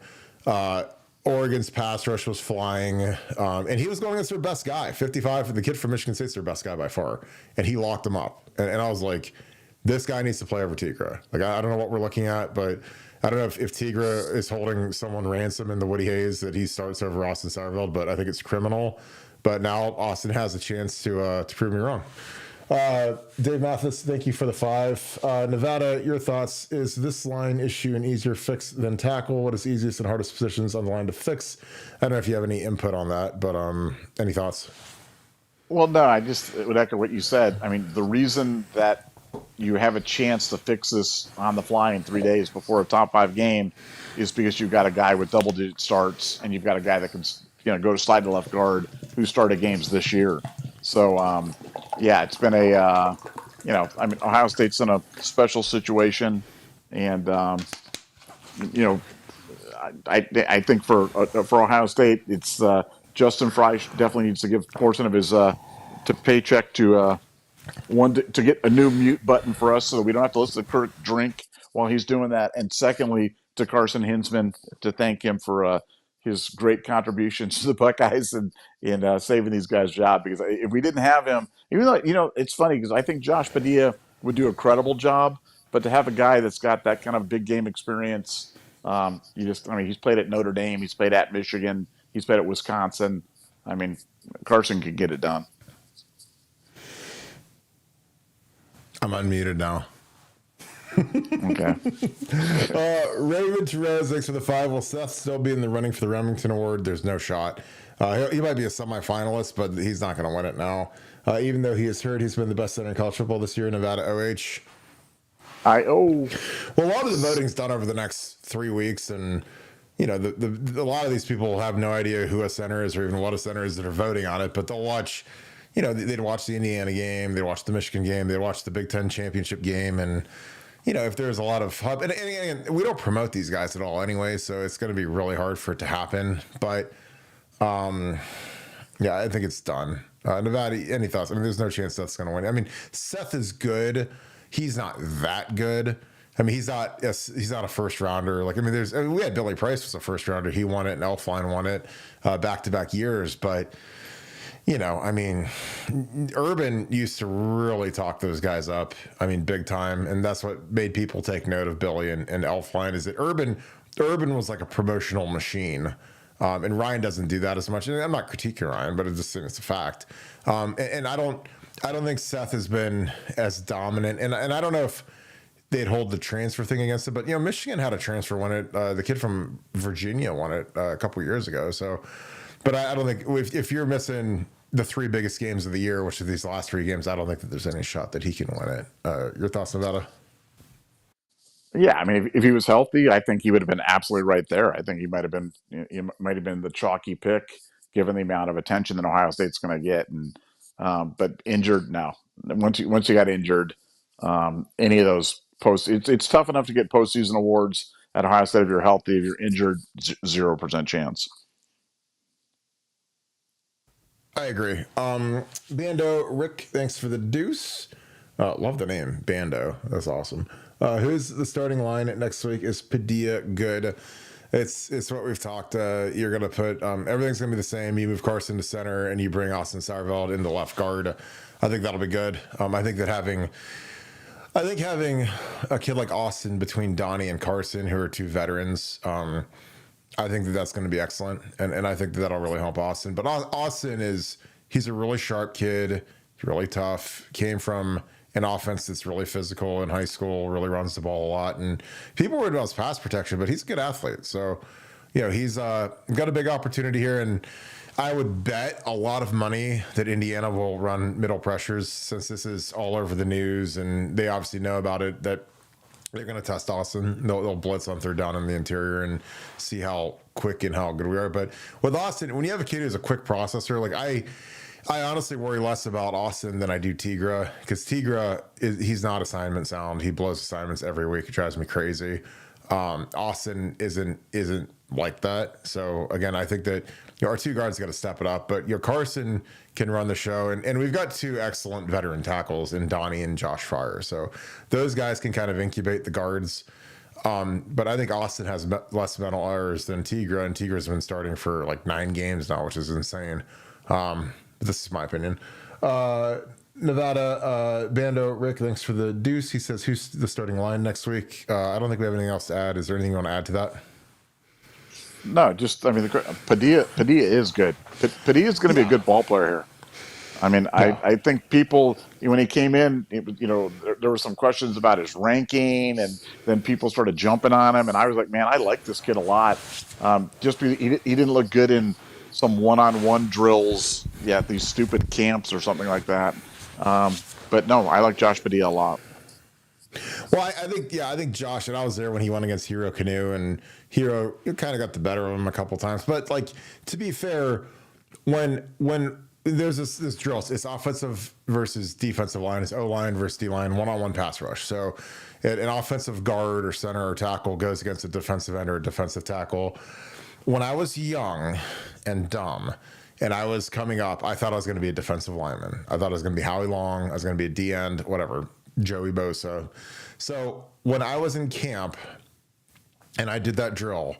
Oregon's pass rush was flying, and he was going against their best guy, 55. The kid from Michigan State's their best guy by far, and he locked him up. And I was like, this guy needs to play over Tigra. Like, I don't know what we're looking at, but I don't know if Tigra is holding someone ransom in the Woody Hayes that he starts over Austin Sauerveld, but I think it's criminal. But now Austin has a chance to prove me wrong. Dave Mathis, thank you for the 5. Nevada, your thoughts. Is this line issue an easier fix than tackle? What is easiest and hardest positions on the line to fix? I don't know if you have any input on that, but any thoughts? Well, no, I just would echo what you said. I mean, the reason that you have a chance to fix this on the fly in 3 days before a top 5 game is because you've got a guy with double-digit starts, and you've got a guy that can go to slide to left guard who started games this year. So, yeah, it's been Ohio State's in a special situation, and I think for Ohio State, it's Justin Fry definitely needs to give a portion of his to paycheck to get a new mute button for us, so that we don't have to listen to Kirk drink while he's doing that, and secondly, to Carson Hinzman, to thank him for his great contributions to the Buckeyes and saving these guys' job. Because if we didn't have him, even though it's funny, because I think Josh Padilla would do a credible job, but to have a guy that's got that kind of big game experience, he's played at Notre Dame, he's played at Michigan, he's played at Wisconsin. I mean, Carson could get it done. I'm unmuted now. Okay. Raymond Therese, thanks for the 5. Will Seth still be in the running for the Remington Award? There's no shot. He might be a semifinalist, but he's not going to win it now. Even though he has heard he's been the best center in college football this year, Nevada OH. Well, a lot of the voting's done over the next 3 weeks, and a lot of these people have no idea who a center is or even what a center is that are voting on it, but they'll watch. They'd watch the Indiana game, they'd watch the Michigan game, they'd watch the Big Ten championship game, and if there's a lot of hub, and we don't promote these guys at all anyway, so it's going to be really hard for it to happen. But yeah, I think it's done. Nevada, any thoughts? I mean, there's no chance Seth's going to win. I mean, Seth is good. He's not that good. I mean, he's not a first rounder. We had Billy Price was a first rounder. He won it, and Elfline won it back-to-back years. But Urban used to really talk those guys up. I mean, big time. And that's what made people take note of Billy and Elfline, is that Urban was like a promotional machine. And Ryan doesn't do that as much. And I'm not critiquing Ryan, but it's a fact. And I don't think Seth has been as dominant. And I don't know if they'd hold the transfer thing against it, but Michigan had a transfer won it. The kid from Virginia won it a couple years ago. So, but I don't think if you're missing the 3 biggest games of the year, which are these last 3 games, I don't think that there's any shot that he can win it. Your thoughts, Nevada? Yeah, I mean, if he was healthy, I think he would have been absolutely right there. I think he might have been the chalky pick, given the amount of attention that Ohio State's going to get. And but injured, no. Once you got injured, any of those it's tough enough to get postseason awards at Ohio State if you're healthy. If you're injured, 0% chance. I agree. Bando, Rick, thanks for the deuce. Love the name, Bando. That's awesome. Who's the starting line next week? Is Padilla good? It's what we've talked. You're going to put everything's going to be the same. You move Carson to center, and you bring Austin Sauerveld into left guard. I think that'll be good. I think having a kid like Austin between Donnie and Carson, who are 2 veterans, I think that's going to be excellent, and I think that'll really help Austin. But Austin he's a really sharp kid, really tough, came from an offense that's really physical in high school, really runs the ball a lot, and people worried about his pass protection, but he's a good athlete. So, he's got a big opportunity here, and I would bet a lot of money that Indiana will run middle pressures, since this is all over the news and they obviously know about it, that they're going to test Austin. They'll blitz on third down in the interior and see how quick and how good we are. But with Austin, when you have a kid who's a quick processor, like I honestly worry less about Austin than I do Tigra, because Tigra he's not assignment sound. He blows assignments every week. It drives me crazy. Austin isn't like that. So again, I think that our two guards got to step it up. But Carson can run the show, and we've got two excellent veteran tackles in Donnie and Josh Fryer. So those guys can kind of incubate the guards. But I think Austin has less mental errors than Tigra, and Tigra's been starting for like 9 games now, which is insane. This is my opinion. Nevada, Bando, Rick, thanks for the deuce. He says, who's the starting line next week? I don't think we have anything else to add. Is there anything you want to add to that? No, just, I mean, Padilla is good. Padilla is going to be a good ball player here. I mean, yeah. I think people, when he came in, there were some questions about his ranking, and then people started jumping on him. And I was like, man, I like this kid a lot. Just because he didn't look good in some one-on-one drills, these stupid camps or something like that. But no, I like Josh Padilla a lot. Well, I think Josh, and I was there when he went against Hero Canoe, and Hero kind of got the better of him a couple times. But like, to be fair, when there's this drill, it's offensive versus defensive line, it's O-line versus D-line, one-on-one pass rush. So an offensive guard or center or tackle goes against a defensive end or a defensive tackle. When I was young and dumb and I was coming up, I thought I was going to be a defensive lineman. I thought I was going to be Howie Long. I was going to be a D-end, whatever, Joey Bosa. So when I was in camp and I did that drill,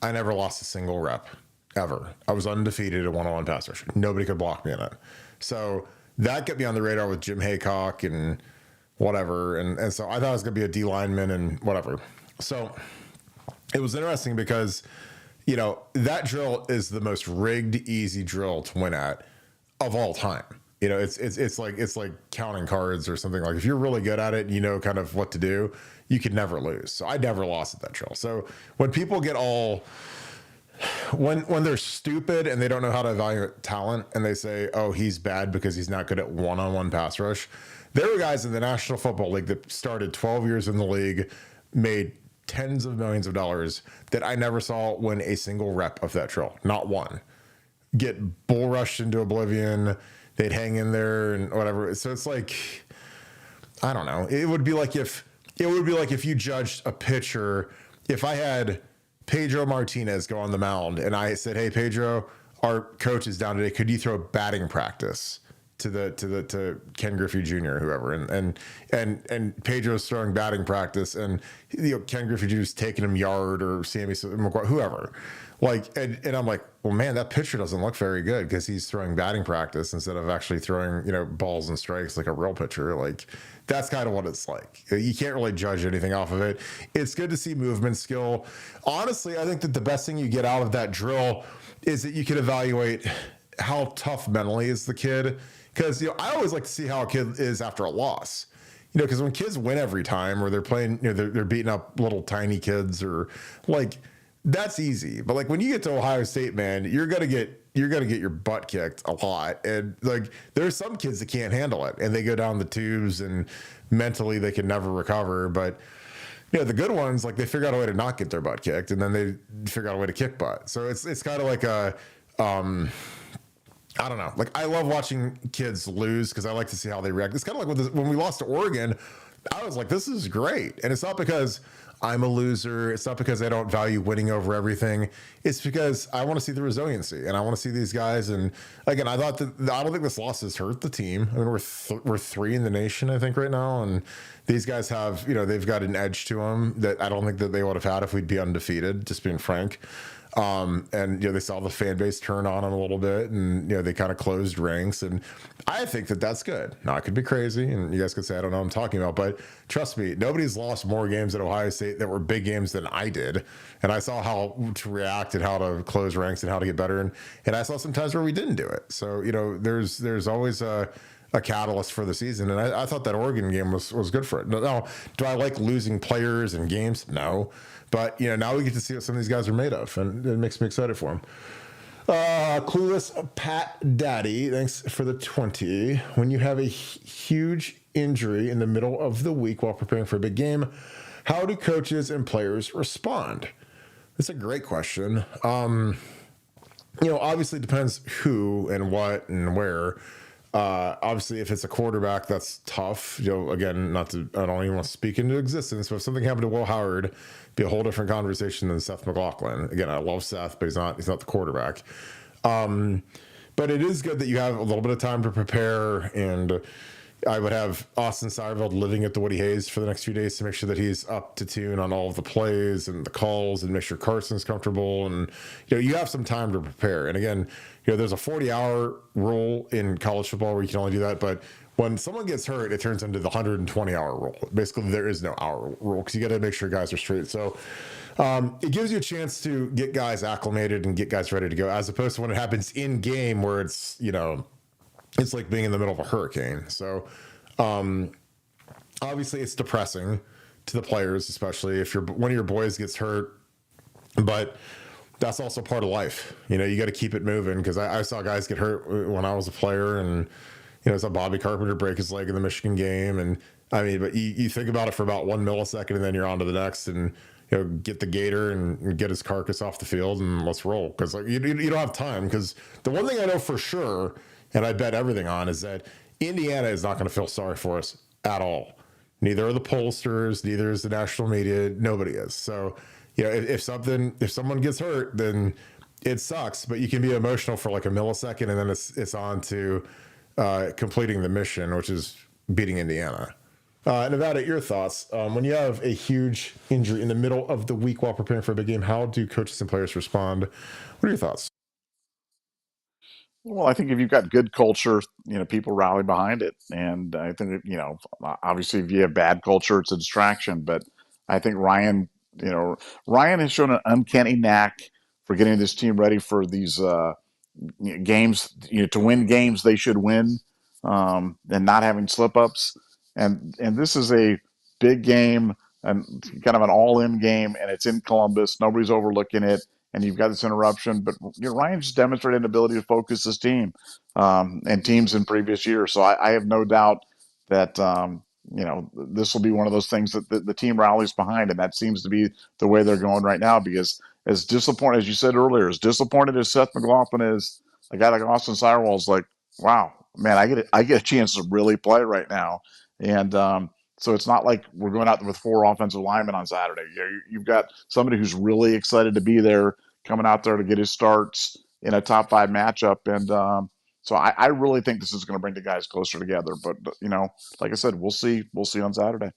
I never lost a single rep, ever. I was undefeated at one-on-one pass rush. Nobody could block me in it. So that got me on the radar with Jim Haycock and whatever. And so I thought I was going to be a D lineman and whatever. So it was interesting because, that drill is the most rigged, easy drill to win at of all time. It's like counting cards or something. Like, if you're really good at it, kind of what to do, you could never lose. So I never lost at that drill. So when people get when they're stupid and they don't know how to evaluate talent, and they say, oh, he's bad because he's not good at one-on-one pass rush. There were guys in the National Football League that started 12 years in the league, made tens of millions of dollars, that I never saw win a single rep of that drill. Not one. Get bull rushed into oblivion. They'd hang in there and whatever. So it's like, I don't know. It would be like if you judged a pitcher. If I had Pedro Martinez go on the mound and I said, hey, Pedro, our coach is down today, could you throw batting practice to Ken Griffey Jr. or whoever, and Pedro's throwing batting practice, and Ken Griffey Jr. is taking him yard, or Sammy McGuire, whoever, like, and I'm like, well, man, that pitcher doesn't look very good because he's throwing batting practice instead of actually throwing balls and strikes like a real pitcher. Like, that's kind of what it's like. You can't really judge anything off of it. It's good to see movement skill. Honestly, I think that the best thing you get out of that drill is that you can evaluate how tough mentally is the kid. Because I always like to see how a kid is after a loss. Because when kids win every time, or they're playing, they're beating up little tiny kids, or like, that's easy. But like, when you get to Ohio State, man, you're gonna get your butt kicked a lot. And like, there's some kids that can't handle it, and they go down the tubes, and mentally they can never recover. But the good ones, like, they figure out a way to not get their butt kicked, and then they figure out a way to kick butt. So it's kind of like a I don't know. Like, I love watching kids lose because I like to see how they react. It's kind of like when we lost to Oregon, I was like, this is great. And it's not because I'm a loser. It's not because I don't value winning over everything. It's because I want to see the resiliency, and I want to see these guys. And again, I don't think this loss has hurt the team. I mean, we're 3 in the nation, I think, right now. And these guys have, they've got an edge to them that I don't think that they would have had if we'd be undefeated, just being frank. And they saw the fan base turn on them a little bit, and they kind of closed ranks, and I think that that's good. Now, I could be crazy, and you guys could say I don't know what I'm talking about, but trust me, nobody's lost more games at Ohio State that were big games than I did, and I saw how to react and how to close ranks and how to get better, and I saw some times where we didn't do it. So there's always a catalyst for the season, and I thought that Oregon game was good for it. Now, do I like losing players and games? No. But, now we get to see what some of these guys are made of, and it makes me excited for them. Clueless Pat Daddy, thanks for the 20. When you have a huge injury in the middle of the week while preparing for a big game, how do coaches and players respond? That's a great question. Obviously it depends who and what and where. Obviously, if it's a quarterback, that's tough. Again, I don't even want to speak into existence, but if something happened to Will Howard, it'd be a whole different conversation than Seth McLaughlin. Again, I love Seth, but he's not the quarterback. But it is good that you have a little bit of time to prepare, and I would have Austin Seierveld living at the Woody Hayes for the next few days to make sure that he's up to tune on all of the plays and the calls and make sure Carson's comfortable. And, you have some time to prepare. And again, there's a 40-hour rule in college football where you can only do that. But when someone gets hurt, it turns into the 120-hour rule. Basically, there is no hour rule because you got to make sure guys are straight. So it gives you a chance to get guys acclimated and get guys ready to go, as opposed to when it happens in game where it's, it's like being in the middle of a hurricane. So obviously it's depressing to the players, especially if one of your boys gets hurt, but that's also part of life. You got to keep it moving, because I saw guys get hurt when I was a player, and I saw Bobby Carpenter break his leg in the Michigan game. And but you think about it for about 1 millisecond, and then you're on to the next, and get the gator and get his carcass off the field and let's roll. Because you don't have time. Because the one thing I know for sure, and I bet everything on, is that Indiana is not going to feel sorry for us at all. Neither are the pollsters, neither is the national media. Nobody is. So, if someone gets hurt, then it sucks. But you can be emotional for like a millisecond, and then it's on to completing the mission, which is beating Indiana. Nevada, your thoughts. When you have a huge injury in the middle of the week while preparing for a big game, how do coaches and players respond? What are your thoughts? Well, I think if you've got good culture, people rally behind it. And I think, obviously if you have bad culture, it's a distraction. But I think Ryan has shown an uncanny knack for getting this team ready for these games, to win games they should win, and not having slip ups. And this is a big game and kind of an all-in game, and it's in Columbus. Nobody's overlooking it, and you've got this interruption. But Ryan's demonstrated an ability to focus his team and teams in previous years. So I have no doubt that this will be one of those things that the team rallies behind, and that seems to be the way they're going right now. Because as disappointed, as you said earlier, as disappointed as Seth McLaughlin is, a guy like Austin Seierveld is like, wow, man, I get a chance to really play right now. And so it's not like we're going out there with 4 offensive linemen on Saturday. You've got somebody who's really excited to be there, coming out there to get his starts in a top 5 matchup. And so I really think this is going to bring the guys closer together. But, like I said, we'll see. We'll see on Saturday.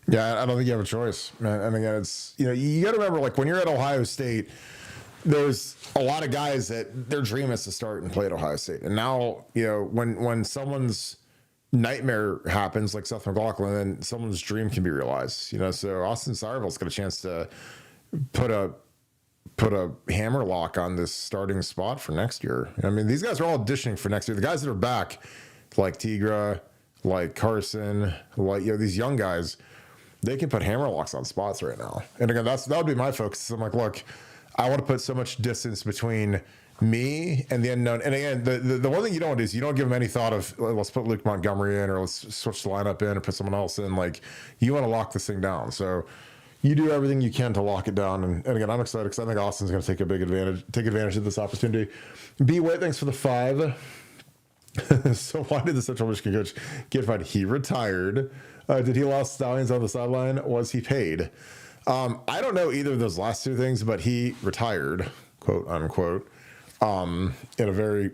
Yeah, I don't think you have a choice, man. And again, it's, you got to remember, like when you're at Ohio State, there's a lot of guys that their dream is to start and play at Ohio State. And now, when someone's nightmare happens, like Seth McLaughlin, then someone's dream can be realized. So Austin Seierveld's got a chance to put a hammerlock on this starting spot for next year. These guys are all auditioning for next year. The guys that are back, like Tigra, like Carson, like these young guys, they can put hammerlocks on spots right now. And again, that would be my focus. I'm like, look, I want to put so much distance between me and the unknown. And again, the one thing you don't want to do is you don't give them any thought of, let's put Luke Montgomery in, or let's switch the lineup in or put someone else in. Like, you want to lock this thing down. So you do everything you can to lock it down. And again, I'm excited because I think Austin's going to take advantage of this opportunity. B. White, thanks for the 5. So why did the Central Michigan coach get fired? He retired. Did he lost Stallions on the sideline? Was he paid? I don't know either of those last 2 things, but he retired, quote unquote, in a very,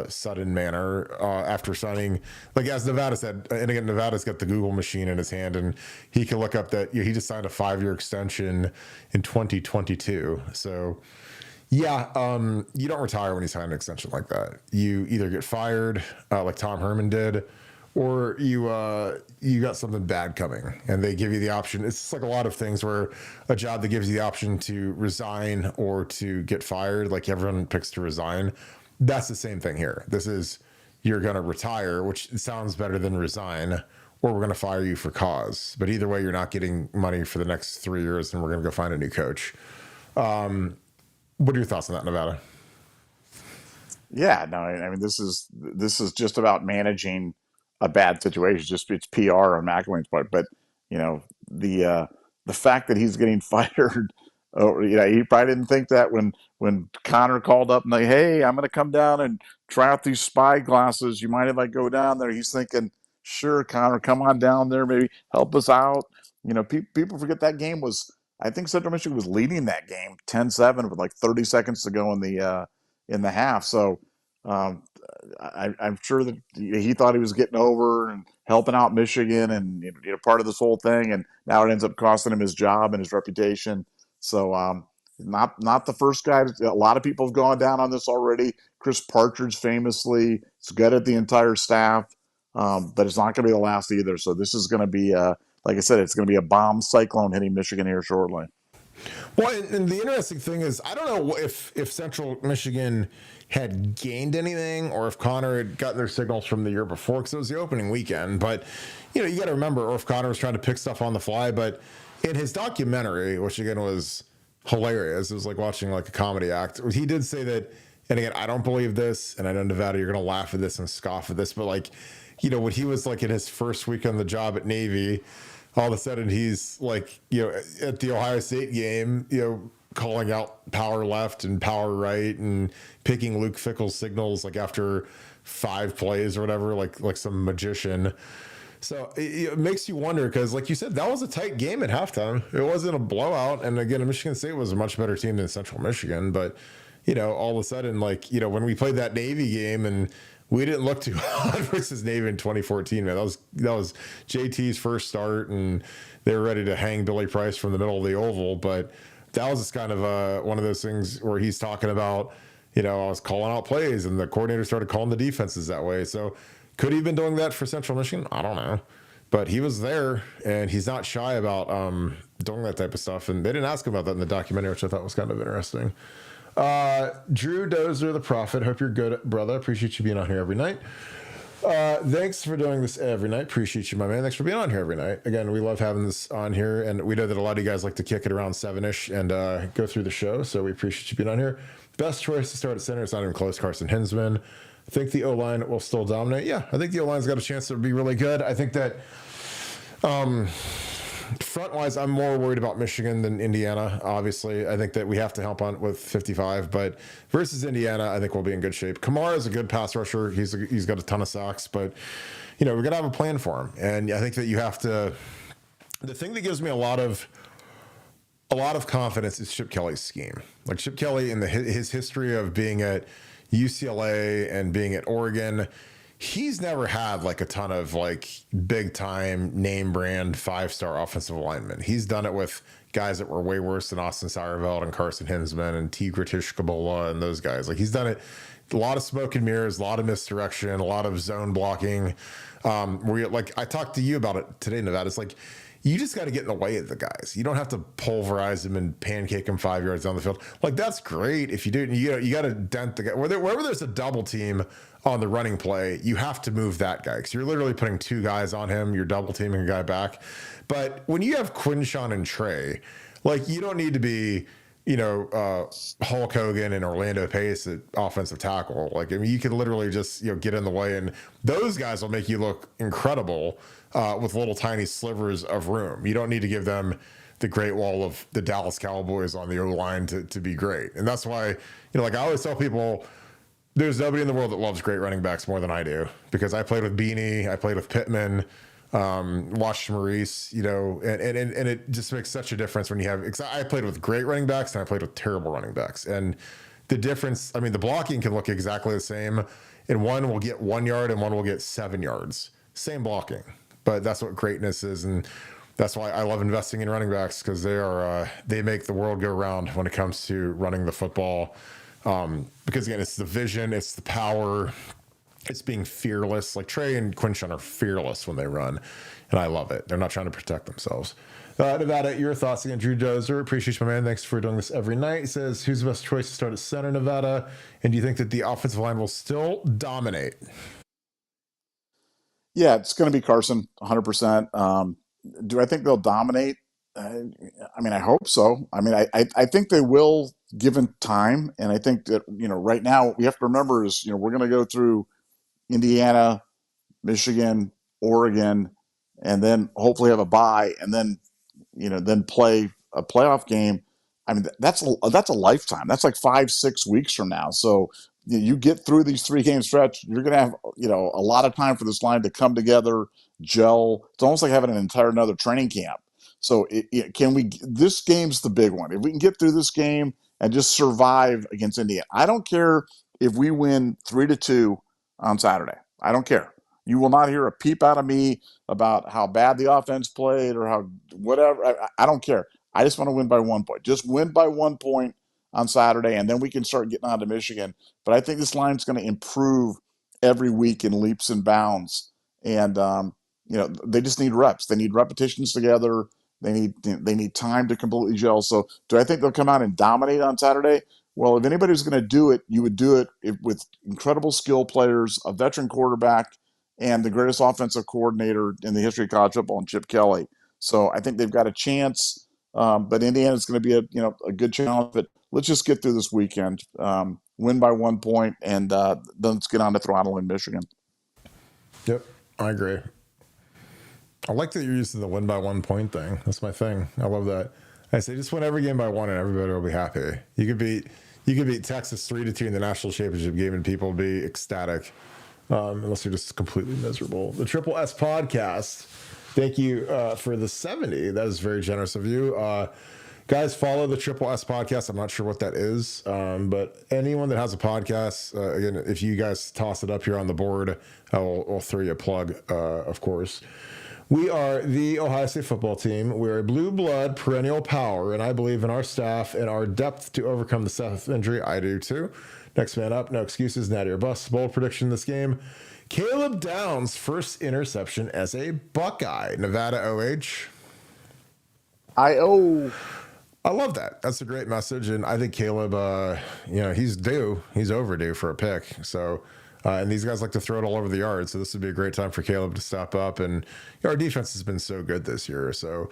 sudden manner after signing, like as Nevada said. And again, Nevada's got the Google machine in his hand, and he can look up that he just signed a 5-year extension in 2022. So yeah, you don't retire when you sign an extension like that. You either get fired, like Tom Herman did, or you got something bad coming, and they give you the option. It's just like a lot of things where a job that gives you the option to resign or to get fired, like everyone picks to resign. That's the same thing here. This is, you're going to retire, which sounds better than resign, or we're going to fire you for cause. But either way, you're not getting money for the next 3 years, and we're going to go find a new coach. What are your thoughts on that, Nevada? Yeah, no, I mean this is just about managing a bad situation. Just it's PR on McElwain's part, but you know the fact that he's getting fired. Oh, he probably didn't think that when Connor called up and like, hey, I'm going to come down and try out these spy glasses. You mind if I go down there? He's thinking, sure, Connor, come on down there, maybe help us out. People forget that game was. I think Central Michigan was leading that game 10-7 with like 30 seconds to go in the half. So um, I'm sure that he thought he was getting over and helping out Michigan and part of this whole thing, and now it ends up costing him his job and his reputation. So not the first guy. A lot of people have gone down on this already. Chris Partridge famously is good at the entire staff, but it's not going to be the last either. So this is going to be, like I said, it's going to be a bomb cyclone hitting Michigan here shortly. Well, and the interesting thing is, I don't know if Central Michigan had gained anything or if Connor had gotten their signals from the year before, because it was the opening weekend. But, you got to remember, or if Connor was trying to pick stuff on the fly. But in his documentary, which again was hilarious, it was like watching like a comedy act, he did say that, and again, I don't believe this, and I know, Nevada, you're going to laugh at this and scoff at this, but like, when he was like in his first week on the job at Navy, all of a sudden he's like, at the Ohio State game, calling out power left and power right and picking Luke Fickell's signals like after 5 plays or whatever, like some magician. So it makes you wonder, because like you said, that was a tight game at halftime. It wasn't a blowout. And again, Michigan State was a much better team than Central Michigan. But, all of a sudden, like, when we played that Navy game and we didn't look too hot versus Navy in 2014, man. That was JT's first start, and they were ready to hang Billy Price from the middle of the oval. But that was just kind of one of those things where he's talking about, I was calling out plays, and the coordinator started calling the defenses that way. So could he have been doing that for Central Michigan? I don't know. But he was there, and he's not shy about doing that type of stuff. And they didn't ask him about that in the documentary, which I thought was kind of interesting. Drew Dozer, the Prophet. Hope you're good, brother. Appreciate you being on here every night. Thanks for doing this every night. Appreciate you, my man. Thanks for being on here every night. Again, we love having this on here, and we know that a lot of you guys like to kick it around 7-ish and go through the show, so we appreciate you being on here. Best choice to start at center. It's not even close. Carson Hinzman. I think the O-line will still dominate. Yeah, I think the O-line's got a chance to be really good. I think that front-wise, I'm more worried about Michigan than Indiana, obviously. I think that we have to help on with 55, but versus Indiana, I think we'll be in good shape. Kamara is a good pass rusher. He's got a ton of sacks, but, we're going to have a plan for him. And I think that you have to – the thing that gives me a lot of confidence is Chip Kelly's scheme. Like Chip Kelly in his history of being at UCLA and being at Oregon, he's never had like a ton of like big time name brand 5-star offensive linemen. He's done it with guys that were way worse than Austin Seyerveld and Carson Hinzman and T. Gritish Kabola and those guys. Like he's done it a lot of smoke and mirrors, a lot of misdirection, a lot of zone blocking. Where like I talked to you about it today, Nevada. It's like you just got to get in the way of the guys. You don't have to pulverize them and pancake them 5 yards down the field. Like that's great if you do. You got to dent the guy. Wherever there's a double team on the running play, you have to move that guy because you're literally putting 2 guys on him. You're double teaming a guy back. But when you have Quinshawn and Trey, like you don't need to be, Hulk Hogan and Orlando Pace at offensive tackle. Like, I mean, you could literally just, get in the way, and those guys will make you look incredible with little tiny slivers of room. You don't need to give them the Great Wall of the Dallas Cowboys on the O-line to be great. And that's why, like I always tell people, there's nobody in the world that loves great running backs more than I do, because I played with Beanie, I played with Pittman, watched Maurice, and it just makes such a difference when you have, I played with great running backs and I played with terrible running backs. And the difference, I mean, the blocking can look exactly the same, and one will get 1 yard and one will get 7 yards. Same blocking, but that's what greatness is. And that's why I love investing in running backs, because they make the world go round when it comes to running the football. Because again, it's the vision, it's the power, it's being fearless. Like Trey and Quinshawn are fearless when they run, and I love it. They're not trying to protect themselves. Nevada, your thoughts again? Drew Dozer, appreciate you, my man. Thanks for doing this every night. He says, who's the best choice to start at center, Nevada? And do you think that the offensive line will still dominate? Yeah, it's going to be Carson, 100%. Do I think they'll dominate? I mean, I hope so. I mean, I think they will, given time. And I think that, right now what we have to remember is, we're going to go through Indiana, Michigan, Oregon, and then hopefully have a bye, and then play a playoff game. I mean, that's a lifetime. That's like 5-6 weeks from now. So you get through these 3 game stretch, you're going to have a lot of time for this line to come together, gel. It's almost like having an entire another training camp. So can we? This game's the big one. If we can get through this game and just survive against Indiana, I don't care if we win 3-2 on Saturday. I don't care. You will not hear a peep out of me about how bad the offense played or how whatever. I don't care. I just want to win by 1 point. Just win by 1 point on Saturday, and then we can start getting on to Michigan. But I think this line's going to improve every week in leaps and bounds. And they just need reps. They need repetitions together. They need time to completely gel. So, do I think they'll come out and dominate on Saturday? Well, if anybody was going to do it, you would do it with incredible skill players, a veteran quarterback, and the greatest offensive coordinator in the history of college football, and Chip Kelly. So I think they've got a chance. But Indiana's going to be a good challenge. But let's just get through this weekend, win by 1 point, and then let's get on to throttle in Michigan. Yep, I agree. I like that you're using the win by 1 point thing. That's my thing. I love that. I say just win every game by 1, and everybody will be happy. You could beat Texas 3-2 in the national championship game, and people will be ecstatic. Unless you're just completely miserable. The Triple S podcast. Thank you for the 70. That is very generous of you. Guys, follow the Triple S podcast. I'm not sure what that is, but anyone that has a podcast, again, if you guys toss it up here on the board, I'll throw you a plug, of course. We are the Ohio State football team. We're a blue blood perennial power, and I believe in our staff and our depth to overcome the Seth injury. I do too. Next man up, no excuses, natty or bust. Bold prediction this game. Caleb Downs' first interception as a Buckeye. Nevada OH. I love that. That's a great message, and I think Caleb, he's due. He's overdue for a pick. So, and these guys like to throw it all over the yard, so this would be a great time for Caleb to step up. And our defense has been so good this year, so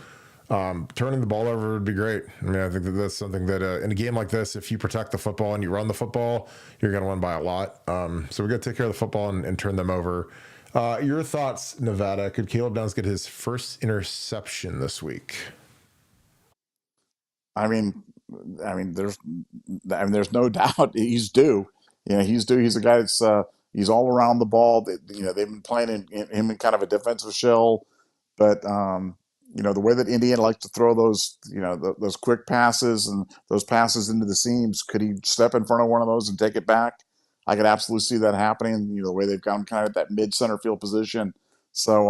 turning the ball over would be great. I mean, I think that's something that in a game like this, if you protect the football and you run the football, you're going to win by a lot. So we got to take care of the football and turn them over. Your thoughts, Nevada? Could Caleb Downs get his first interception this week? I mean, there's no doubt he's due. He's due. He's a guy that's he's all around the ball. They've been playing him in kind of a defensive shell, but the way that Indiana likes to throw those, those quick passes and those passes into the seams, could he step in front of one of those and take it back? I could absolutely see that happening. The way they've got him kind of at that mid center field position. So,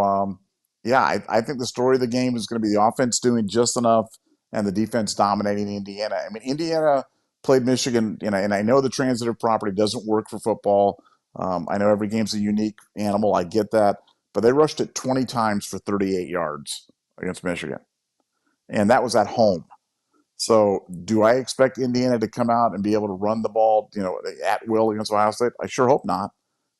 I think the story of the game is going to be the offense doing just enough and the defense dominating Indiana. I mean, Indiana played Michigan, and I know the transitive property doesn't work for football. I know every game's a unique animal. I get that. But they rushed it 20 times for 38 yards against Michigan. And that was at home. So do I expect Indiana to come out and be able to run the ball, at will against Ohio State? I sure hope not.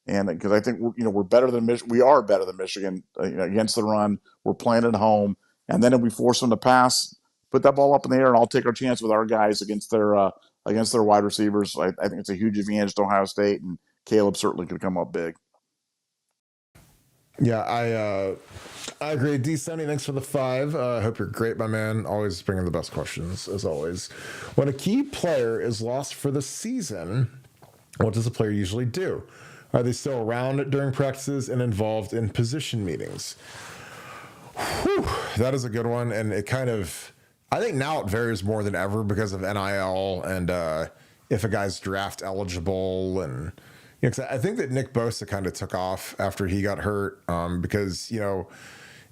And because I think we're better than Michigan. We are better than Michigan against the run. We're playing at home. And then if we force them to pass, put that ball up in the air, and I'll take our chance with our guys against their wide receivers. I think it's a huge advantage to Ohio State, and Caleb certainly could come up big. Yeah, I agree. D Sunny, thanks for the 5. I hope you're great, my man. Always bringing the best questions, as always. When a key player is lost for the season, what does a player usually do? Are they still around during practices and involved in position meetings? Whew, that is a good one, and it kind of, I think now it varies more than ever because of NIL and if a guy's draft eligible. And I think that Nick Bosa kind of took off after he got hurt because,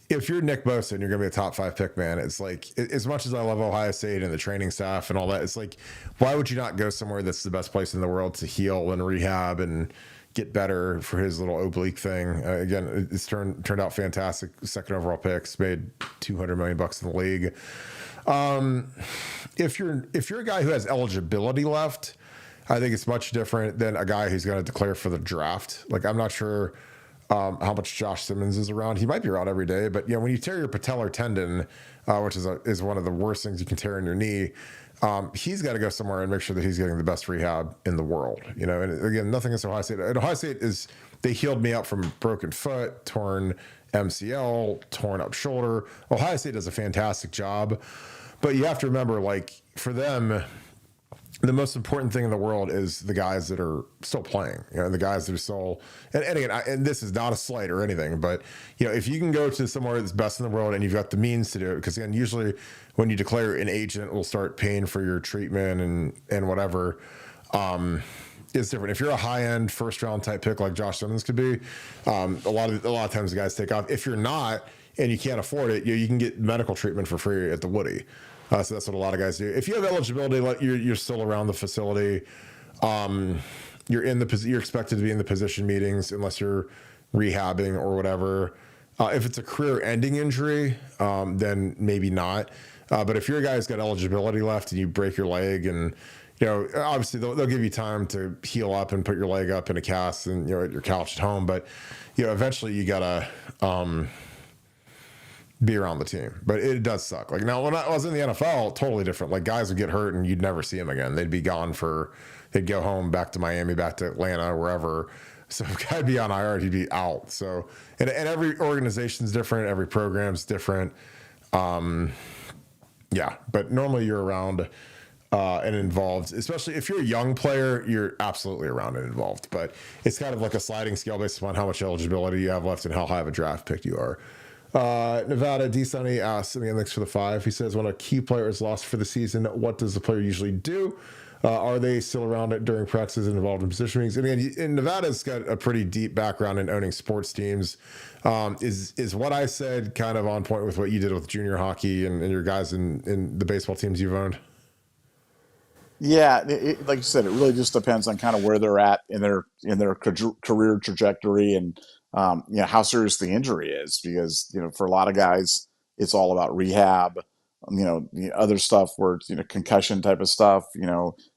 if you're Nick Bosa and you're going to be a top 5 pick, man, it's like, as much as I love Ohio State and the training staff and all that, it's like, why would you not go somewhere that's the best place in the world to heal and rehab and get better for his little oblique thing? Again, it's turned out fantastic. 2nd overall picks, made $200 million in the league. If you're a guy who has eligibility left, I think it's much different than a guy who's going to declare for the draft. Like, I'm not sure how much Josh Simmons is around. He might be around every day, but when you tear your patellar tendon, which is one of the worst things you can tear in your knee, he's got to go somewhere and make sure that he's getting the best rehab in the world. And again, nothing against Ohio State. At Ohio State they healed me up from broken foot, torn MCL, torn up shoulder. Ohio State does a fantastic job, but you have to remember, like, for them, the most important thing in the world is the guys that are still playing, the guys that are still, and again, and this is not a slight or anything, but if you can go to somewhere that's best in the world and you've got the means to do it, because again, usually when you declare an agent will start paying for your treatment and whatever, it's different. If you're a high end first round type pick like Josh Simmons could be, a lot of times the guys take off. If you're not and you can't afford it, you can get medical treatment for free at the Woody. So that's what a lot of guys do. If you have eligibility, you're still around the facility. You're expected to be in the position meetings unless you're rehabbing or whatever. If it's a career-ending injury, then maybe not. But if you're a guy who's got eligibility left and you break your leg, and obviously they'll give you time to heal up and put your leg up in a cast and at your couch at home. But eventually you gotta be around the team. But it does suck. Like, now when I was in the NFL, totally different. Like, guys would get hurt and you'd never see them again. They'd be gone they'd go home, back to Miami, back to Atlanta, wherever. So if a guy'd be on IR, he'd be out. So, and every organization's different, every program's different. Yeah, but normally you're around and involved, especially if you're a young player, you're absolutely around and involved. But it's kind of like a sliding scale based upon how much eligibility you have left and how high of a draft pick you are. Nevada D. Sunny asks, again, thanks for the 5. He says, when a key player is lost for the season, what does the player usually do? Are they still around it during practices and involved in position meetings? And again, Nevada's got a pretty deep background in owning sports teams. Is what I said kind of on point with what you did with junior hockey and your guys in the baseball teams you've owned? Yeah, like you said, it really just depends on kind of where they're at in their career trajectory and how serious the injury is, because for a lot of guys it's all about rehab. The other stuff where it's concussion type of stuff.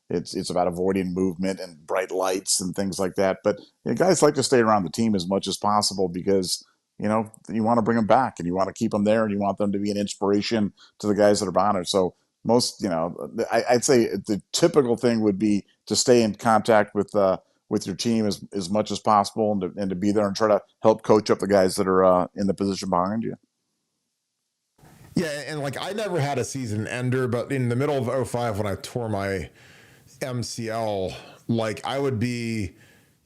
It's about avoiding movement and bright lights and things like that. But guys like to stay around the team as much as possible because you want to bring them back and you want to keep them there and you want them to be an inspiration to the guys that are on it. So most, I'd say the typical thing would be to stay in contact with your team as much as possible and to be there and try to help coach up the guys that are in the position behind you. Yeah, and like, I never had a season ender, but in the middle of 2005 when I tore my MCL, like, I would be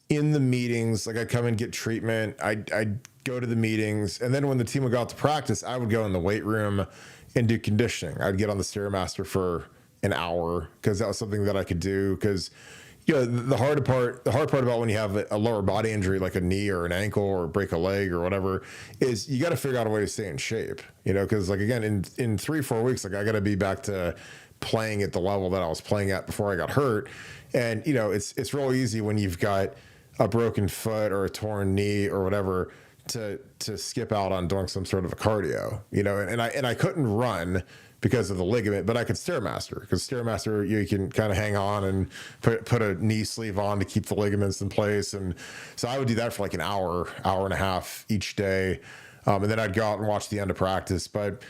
in the meetings, like I'd come and get treatment, I'd go to the meetings, and then when the team would go out to practice, I would go in the weight room and do conditioning. I'd get on the Stairmaster for an hour because that was something that I could do. Because the hard part about when you have a lower body injury like a knee or an ankle or break a leg or whatever is you got to figure out a way to stay in shape. Because like, again, in 3-4 weeks, like, I got to be back to playing at the level that I was playing at before I got hurt. And it's real easy when you've got a broken foot or a torn knee or whatever to skip out on doing some sort of a cardio, and I couldn't run because of the ligament, but I could Stairmaster, because Stairmaster, you can kind of hang on and put a knee sleeve on to keep the ligaments in place. And so I would do that for like an hour and a half each day. And then I'd go out and watch the end of practice. But,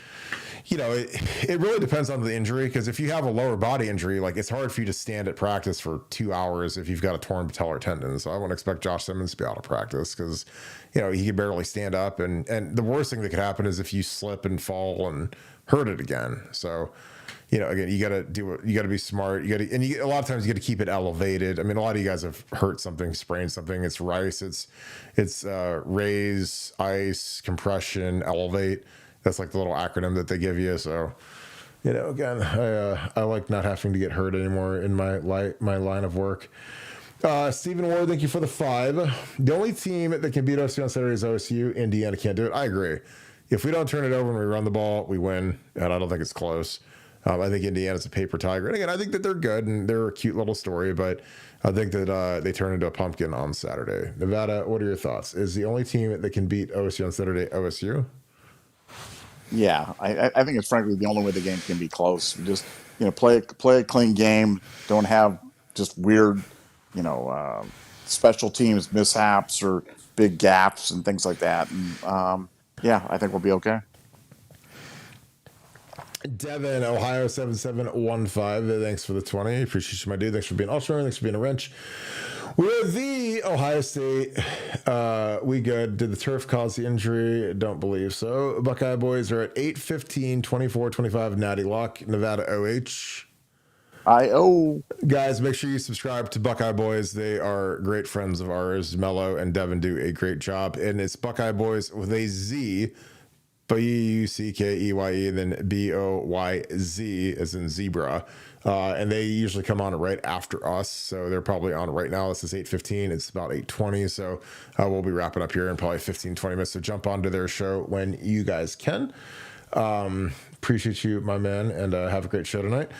it really depends on the injury, because if you have a lower body injury, like, it's hard for you to stand at practice for 2 hours if you've got a torn patellar tendon. So I wouldn't expect Josh Simmons to be out of practice because, he could barely stand up. And the worst thing that could happen is if you slip and fall and hurt it again. So, again, you got to be smart. A lot of times you got to keep it elevated. I mean, a lot of you guys have hurt something, sprained something. It's RICE. It's raise, ice, compression, elevate. That's like the little acronym that they give you. So, again, I like not having to get hurt anymore in my line of work. Stephen Ward, thank you for the 5. The only team that can beat OSU on Saturday is OSU. Indiana can't do it. I agree. If we don't turn it over and we run the ball, we win. And I don't think it's close. I think Indiana's a paper tiger. And again, I think that they're good and they're a cute little story, but I think that they turn into a pumpkin on Saturday. Nevada, what are your thoughts? Is the only team that can beat OSU on Saturday OSU? Yeah, I think it's frankly the only way the game can be close. Just play a clean game. Don't have just weird, special teams mishaps or big gaps and things like that. And yeah, I think we'll be okay. Devin, Ohio 7715. Thanks for the 20. Appreciate you, my dude. Thanks for being ultra. Thanks for being a wrench. We're the Ohio State. We good. Did the turf cause the injury? Don't believe so. Buckeye boys are at 8-15, 24-25. Natty Luck, Nevada OH. Guys, make sure you subscribe to Buckeye Boys. They are great friends of ours. Mello and Devin do a great job. And it's Buckeye Boys with a Z. Buckeye, then BOYZ as in zebra. And they usually come on right after us. So they're probably on right now. This is 8:15. It's about 8:20. So we'll be wrapping up here in probably 15, 20 minutes. So jump onto their show when you guys can. Appreciate you, my man, and have a great show tonight.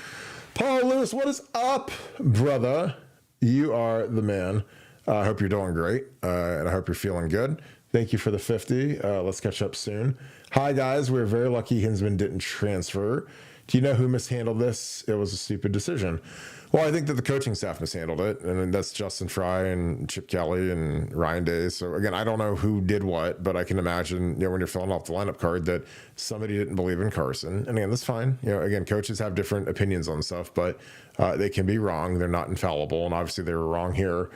Paul Lewis, what is up, brother? You are the man. I hope you're doing great, and I hope you're feeling good. Thank you for the 50. Let's catch up soon. Hi, guys. We're very lucky Hinzman didn't transfer. Do you know who mishandled this? It was a stupid decision. Well, I think that the coaching staff mishandled it, and that's Justin Fry and Chip Kelly and Ryan Day. So, again, I don't know who did what, but I can imagine, when you're filling off the lineup card that somebody didn't believe in Carson. And, again, that's fine. Again, coaches have different opinions on stuff, but they can be wrong. They're not infallible, and obviously they were wrong here.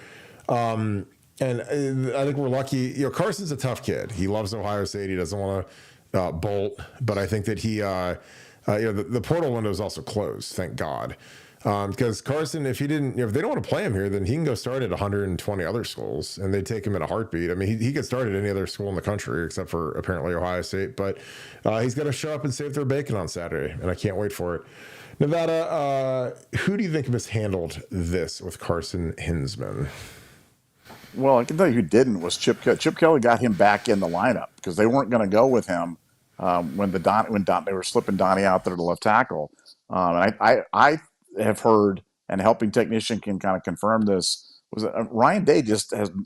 And I think we're lucky. Carson's a tough kid. He loves Ohio State. He doesn't want to bolt, but I think that he, the portal window is also closed, thank God. Because Carson, if they don't want to play him here, then he can go start at 120 other schools, and they take him in a heartbeat. I mean, he could start at any other school in the country except for apparently Ohio State, but he's got to show up and save their bacon on Saturday, and I can't wait for it. Nevada, who do you think mishandled this with Carson Hinzman? Well, I can tell you who didn't was Chip Kelly. Chip Kelly got him back in the lineup because they weren't going to go with him when they were slipping Donnie out there to left tackle. And I have heard, and helping technician can kind of confirm this, was that Ryan Day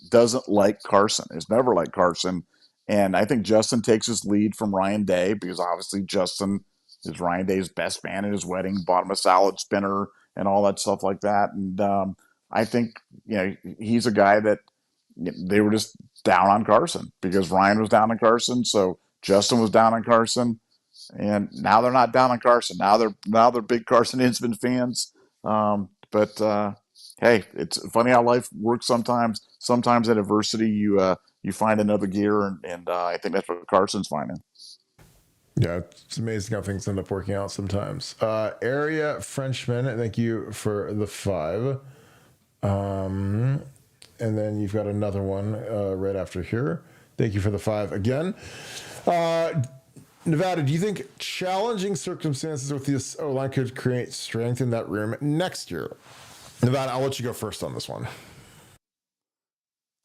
doesn't like Carson. Has never liked Carson, and I think Justin takes his lead from Ryan Day because obviously Justin is Ryan Day's best man at his wedding, bought him a salad spinner and all that stuff like that. And I think he's a guy that they were just down on Carson because Ryan was down on Carson, so Justin was down on Carson. And now they're not down on Carson. Now they're big Carson Hinzman fans. But hey, it's funny how life works sometimes. Sometimes at adversity, you find another gear, and I think that's what Carson's finding. Yeah, it's amazing how things end up working out sometimes. Area Frenchman, thank you for the 5. And then you've got another one right after here. Thank you for the 5 again. Nevada, do you think challenging circumstances with this O-line could create strength in that room next year? Nevada, I'll let you go first on this one.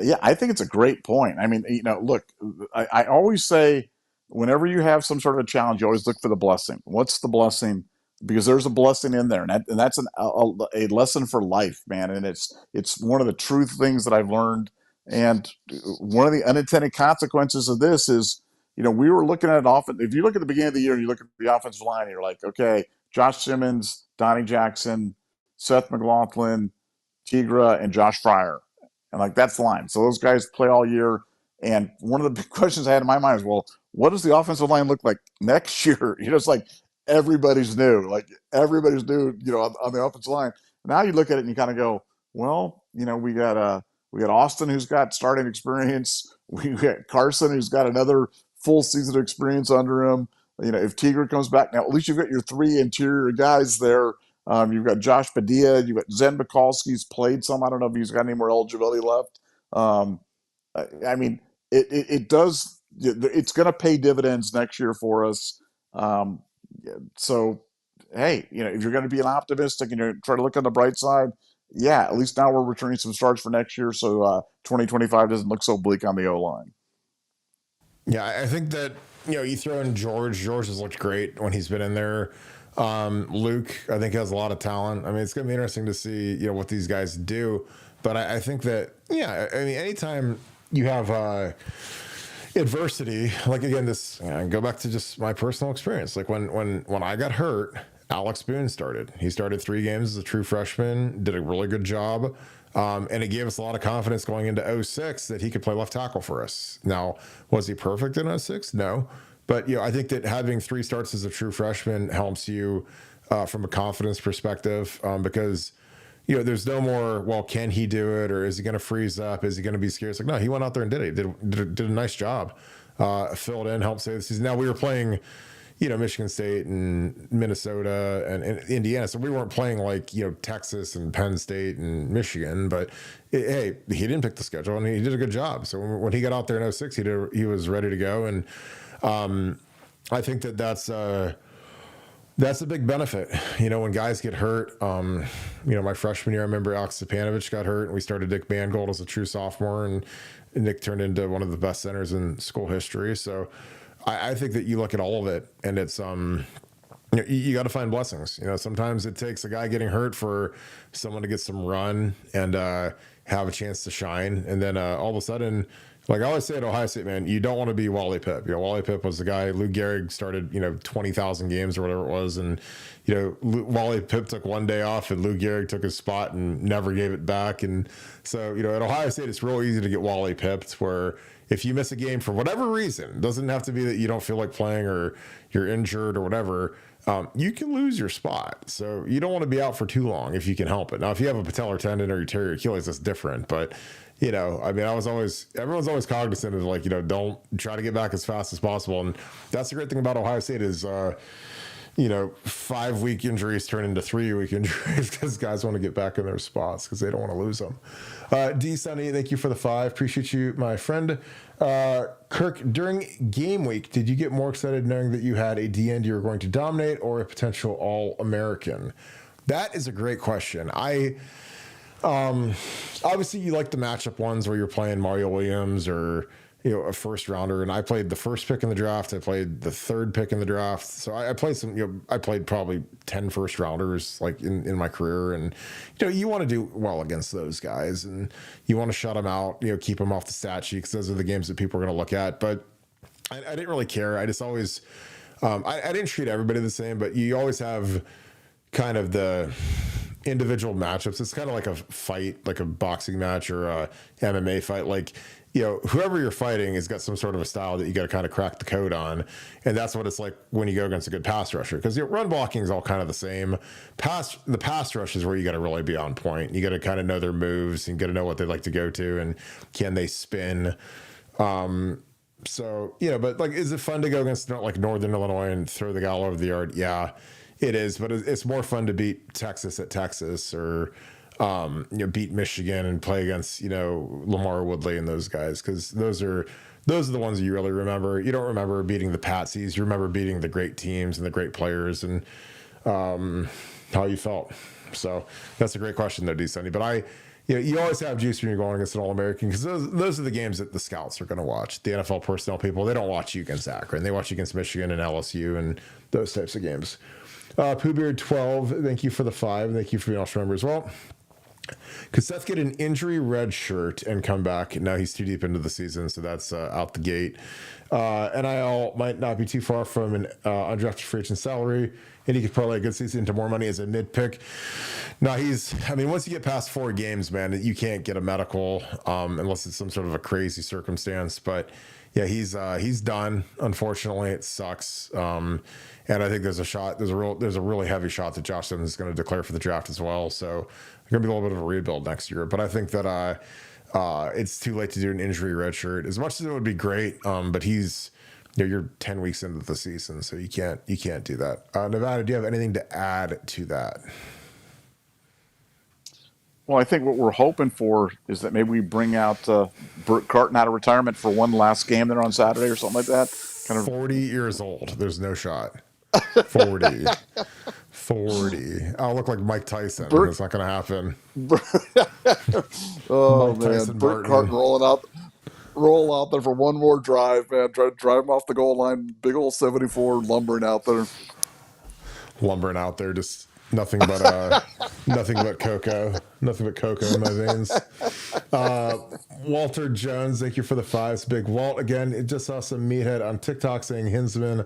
Yeah, I think it's a great point. I mean, look, I always say whenever you have some sort of a challenge, you always look for the blessing. What's the blessing? Because there's a blessing in there, and that's a lesson for life, man. And it's one of the true things that I've learned. And one of the unintended consequences of this is, we were looking at it often. If you look at the beginning of the year and you look at the offensive line, and you're like, okay, Josh Simmons, Donnie Jackson, Seth McLaughlin, Tigra, and Josh Fryer. And like, that's the line. So those guys play all year. And one of the big questions I had in my mind is, well, what does the offensive line look like next year? It's like everybody's new. Like everybody's new, on the offensive line. Now you look at it and you kind of go, well, we got Austin, who's got starting experience. We got Carson, who's got another full season of experience under him. If Tigra comes back now, at least you've got your 3 interior guys there. You've got Josh Padilla. You've got Zen Mikulski's played some. I don't know if he's got any more eligibility left. I mean, it does. It's going to pay dividends next year for us. So, hey, if you're going to be an optimistic and you're trying to look on the bright side, yeah, at least now we're returning some starts for next year, so 2025 doesn't look so bleak on the O-line. Yeah, I think that, you throw in George. George has looked great when he's been in there. Luke, I think, has a lot of talent. I mean, it's going to be interesting to see, what these guys do. But I think that, yeah, I mean, anytime you have adversity, like, again, go back to just my personal experience. Like when I got hurt, Alex Boone started. He started 3 games as a true freshman, did a really good job. And it gave us a lot of confidence going into 06 that he could play left tackle for us. Now, was he perfect in 06? No. But, I think that having 3 starts as a true freshman helps you from a confidence perspective because, there's no more, well, can he do it? Or is he going to freeze up? Is he going to be scared? It's like, no, he went out there and did it. Did a nice job. Filled in, helped save the season. Now, we were playing, Michigan State and Minnesota and Indiana. So we weren't playing like, Texas and Penn State and Michigan. But, hey, he didn't pick the schedule, and he did a good job. So when he got out there in 06, he was ready to go. And I think that's a big benefit. When guys get hurt, my freshman year, I remember Alex Stepanovich got hurt, and we started Nick Mangold as a true sophomore, and Nick turned into one of the best centers in school history. So I think that you look at all of it, and it's you got to find blessings. Sometimes it takes a guy getting hurt for someone to get some run and have a chance to shine, and then all of a sudden. Like I always say at Ohio State, man, you don't want to be Wally Pipp. Wally Pipp was the guy. Lou Gehrig started, 20,000 games or whatever it was, and Wally Pipp took one day off, and Lou Gehrig took his spot and never gave it back. And so, at Ohio State, it's real easy to get Wally Pipped, where if you miss a game for whatever reason, it doesn't have to be that you don't feel like playing or you're injured or whatever. You can lose your spot. So you don't want to be out for too long if you can help it. Now, if you have a patellar tendon or you tear your Achilles, that's different. But everyone's always cognizant of like, don't try to get back as fast as possible. And that's the great thing about Ohio State is, 5-week injuries turn into 3-week injuries because guys want to get back in their spots because they don't want to lose them. D Sunny, thank you for the 5. Appreciate you, my friend. Kirk, during game week, did you get more excited knowing that you had a D-end you were going to dominate or a potential All-American? That is a great question. Obviously you like the matchup ones where you're playing Mario Williams or, a first rounder. And I played the first pick in the draft. I played the 3rd pick in the draft. So I played I played probably 10 first rounders like in my career. And, you want to do well against those guys and you want to shut them out, keep them off the stat sheet because those are the games that people are going to look at. But I didn't really care. I just always, I didn't treat everybody the same, but you always have kind of the individual matchups. It's kind of like a fight, like a boxing match or a MMA fight. Like, whoever you're fighting has got some sort of a style that you got to kind of crack the code on. And that's what it's like when you go against a good pass rusher. Because run blocking is all kind of the same. The pass rush is where you got to really be on point. You got to kind of know their moves and got to know what they like to go to and can they spin. So, but like, is it fun to go against like Northern Illinois and throw the guy all over the yard? Yeah, it is. But it's more fun to beat Texas at Texas or, beat Michigan and play against, Lamar Woodley and those guys. Cause those are the ones that you really remember. You don't remember beating the Patsies. You remember beating the great teams and the great players and, how you felt. So that's a great question though, D Sunny. But you always have juice when you're going against an All-American because those are the games that the scouts are going to watch. The NFL personnel people, they don't watch you against Akron. They watch you against Michigan and LSU and those types of games. Poohbeard 12, thank you for the 5. And thank you for being also member as well. Could Seth get an injury red shirt and come back? No, he's too deep into the season, so that's out the gate. NIL might not be too far from an undrafted free agent salary, and he could parlay a good season into more money as a mid pick. No, once you get past 4 games, man, you can't get a medical unless it's some sort of a crazy circumstance. But yeah, he's done. Unfortunately, it sucks. And I think there's a really heavy shot that Josh Simmons is going to declare for the draft as well. So it's going to be a little bit of a rebuild next year. But I think that it's too late to do an injury red shirt. As much as it would be great, but he's you're 10 weeks into the season, so you can't do that. Nevada, do you have anything to add to that? Well, I think what we're hoping for is that maybe we bring out Burt Carton out of retirement for one last game there on Saturday or something like that. 40 years old. There's no shot. 40. I'll look like Mike Tyson. It's not going to happen. Oh, man. Burt Carton roll out there for one more drive, man. Try to drive him off the goal line. Big old 74 lumbering out there. Just nothing but cocoa. Nothing but cocoa in my veins. Walter Jones, thank you for the 5s. Big Walt again. It just saw some meathead on TikTok saying Hinzman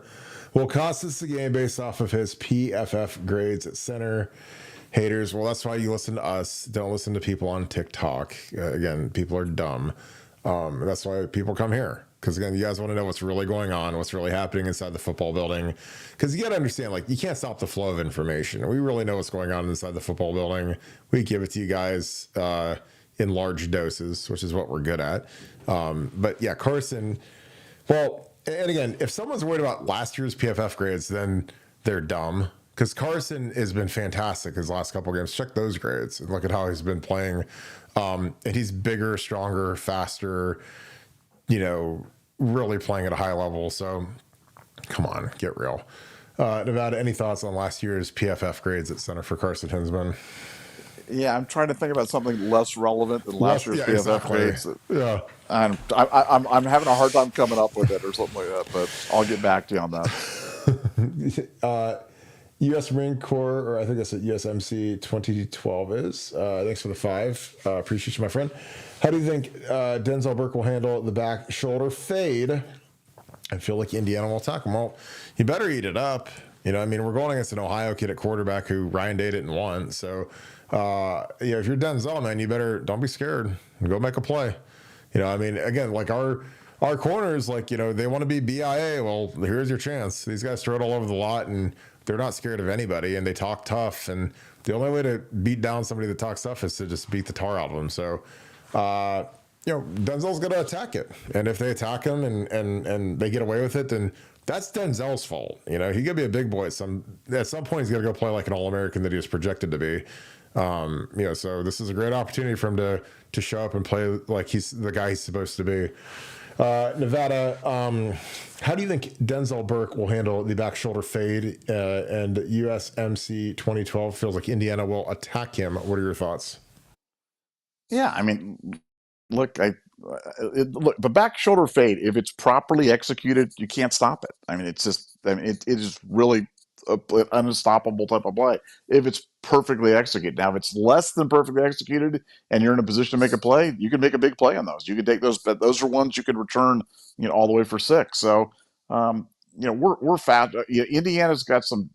will cost us the game based off of his PFF grades at center. Haters, well, that's why you listen to us. Don't listen to people on TikTok. Again, people are dumb. That's why people come here. Because, again, you guys want to know what's really going on, what's really happening inside the football building. Because you got to understand, like, you can't stop the flow of information. We really know what's going on inside the football building. We give it to you guys in large doses, which is what we're good at. But, yeah, Carson, well, and again, if someone's worried about last year's PFF grades, then they're dumb. Because Carson has been fantastic his last couple of games. Check those grades and look at how he's been playing. And he's bigger, stronger, faster, really playing at a high level. So come on, get real. Nevada, any thoughts on last year's PFF grades at center for Carson Hinzman? Yeah, I'm trying to think about something less relevant than last year's PFF grades. Yeah. I'm having a hard time coming up with it or something like that, but I'll get back to you on that. U.S. Marine Corps, or I think that's what USMC 2012 is. Thanks for the 5. Appreciate you, my friend. How do you think Denzel Burke will handle the back shoulder fade? I feel like Indiana will attack him. Well, you better eat it up. We're going against an Ohio kid at quarterback who Ryan Day didn't want. So, if you're Denzel, man, you better don't be scared. Go make a play. Again, like our corners, they want to be BIA. Well, here's your chance. These guys throw it all over the lot, and they're not scared of anybody, and they talk tough. And the only way to beat down somebody that talks tough is to just beat the tar out of them. So, Denzel's going to attack it. And if they attack him and they get away with it, then that's Denzel's fault. He could be a big boy at some point. He's got to go play like an All-American that he was projected to be. So this is a great opportunity for him to show up and play like he's the guy he's supposed to be. Nevada, how do you think Denzel Burke will handle the back shoulder fade? And USMC 2012 feels like Indiana will attack him. What are your thoughts? Yeah, look, the back shoulder fade, if it's properly executed, you can't stop it. It is really an unstoppable type of play if it's perfectly executed. Now, if it's less than perfectly executed and you're in a position to make a play, you can make a big play on those. You can take those. Those are ones you can return, all the way for 6. So, we're fat. Indiana's got some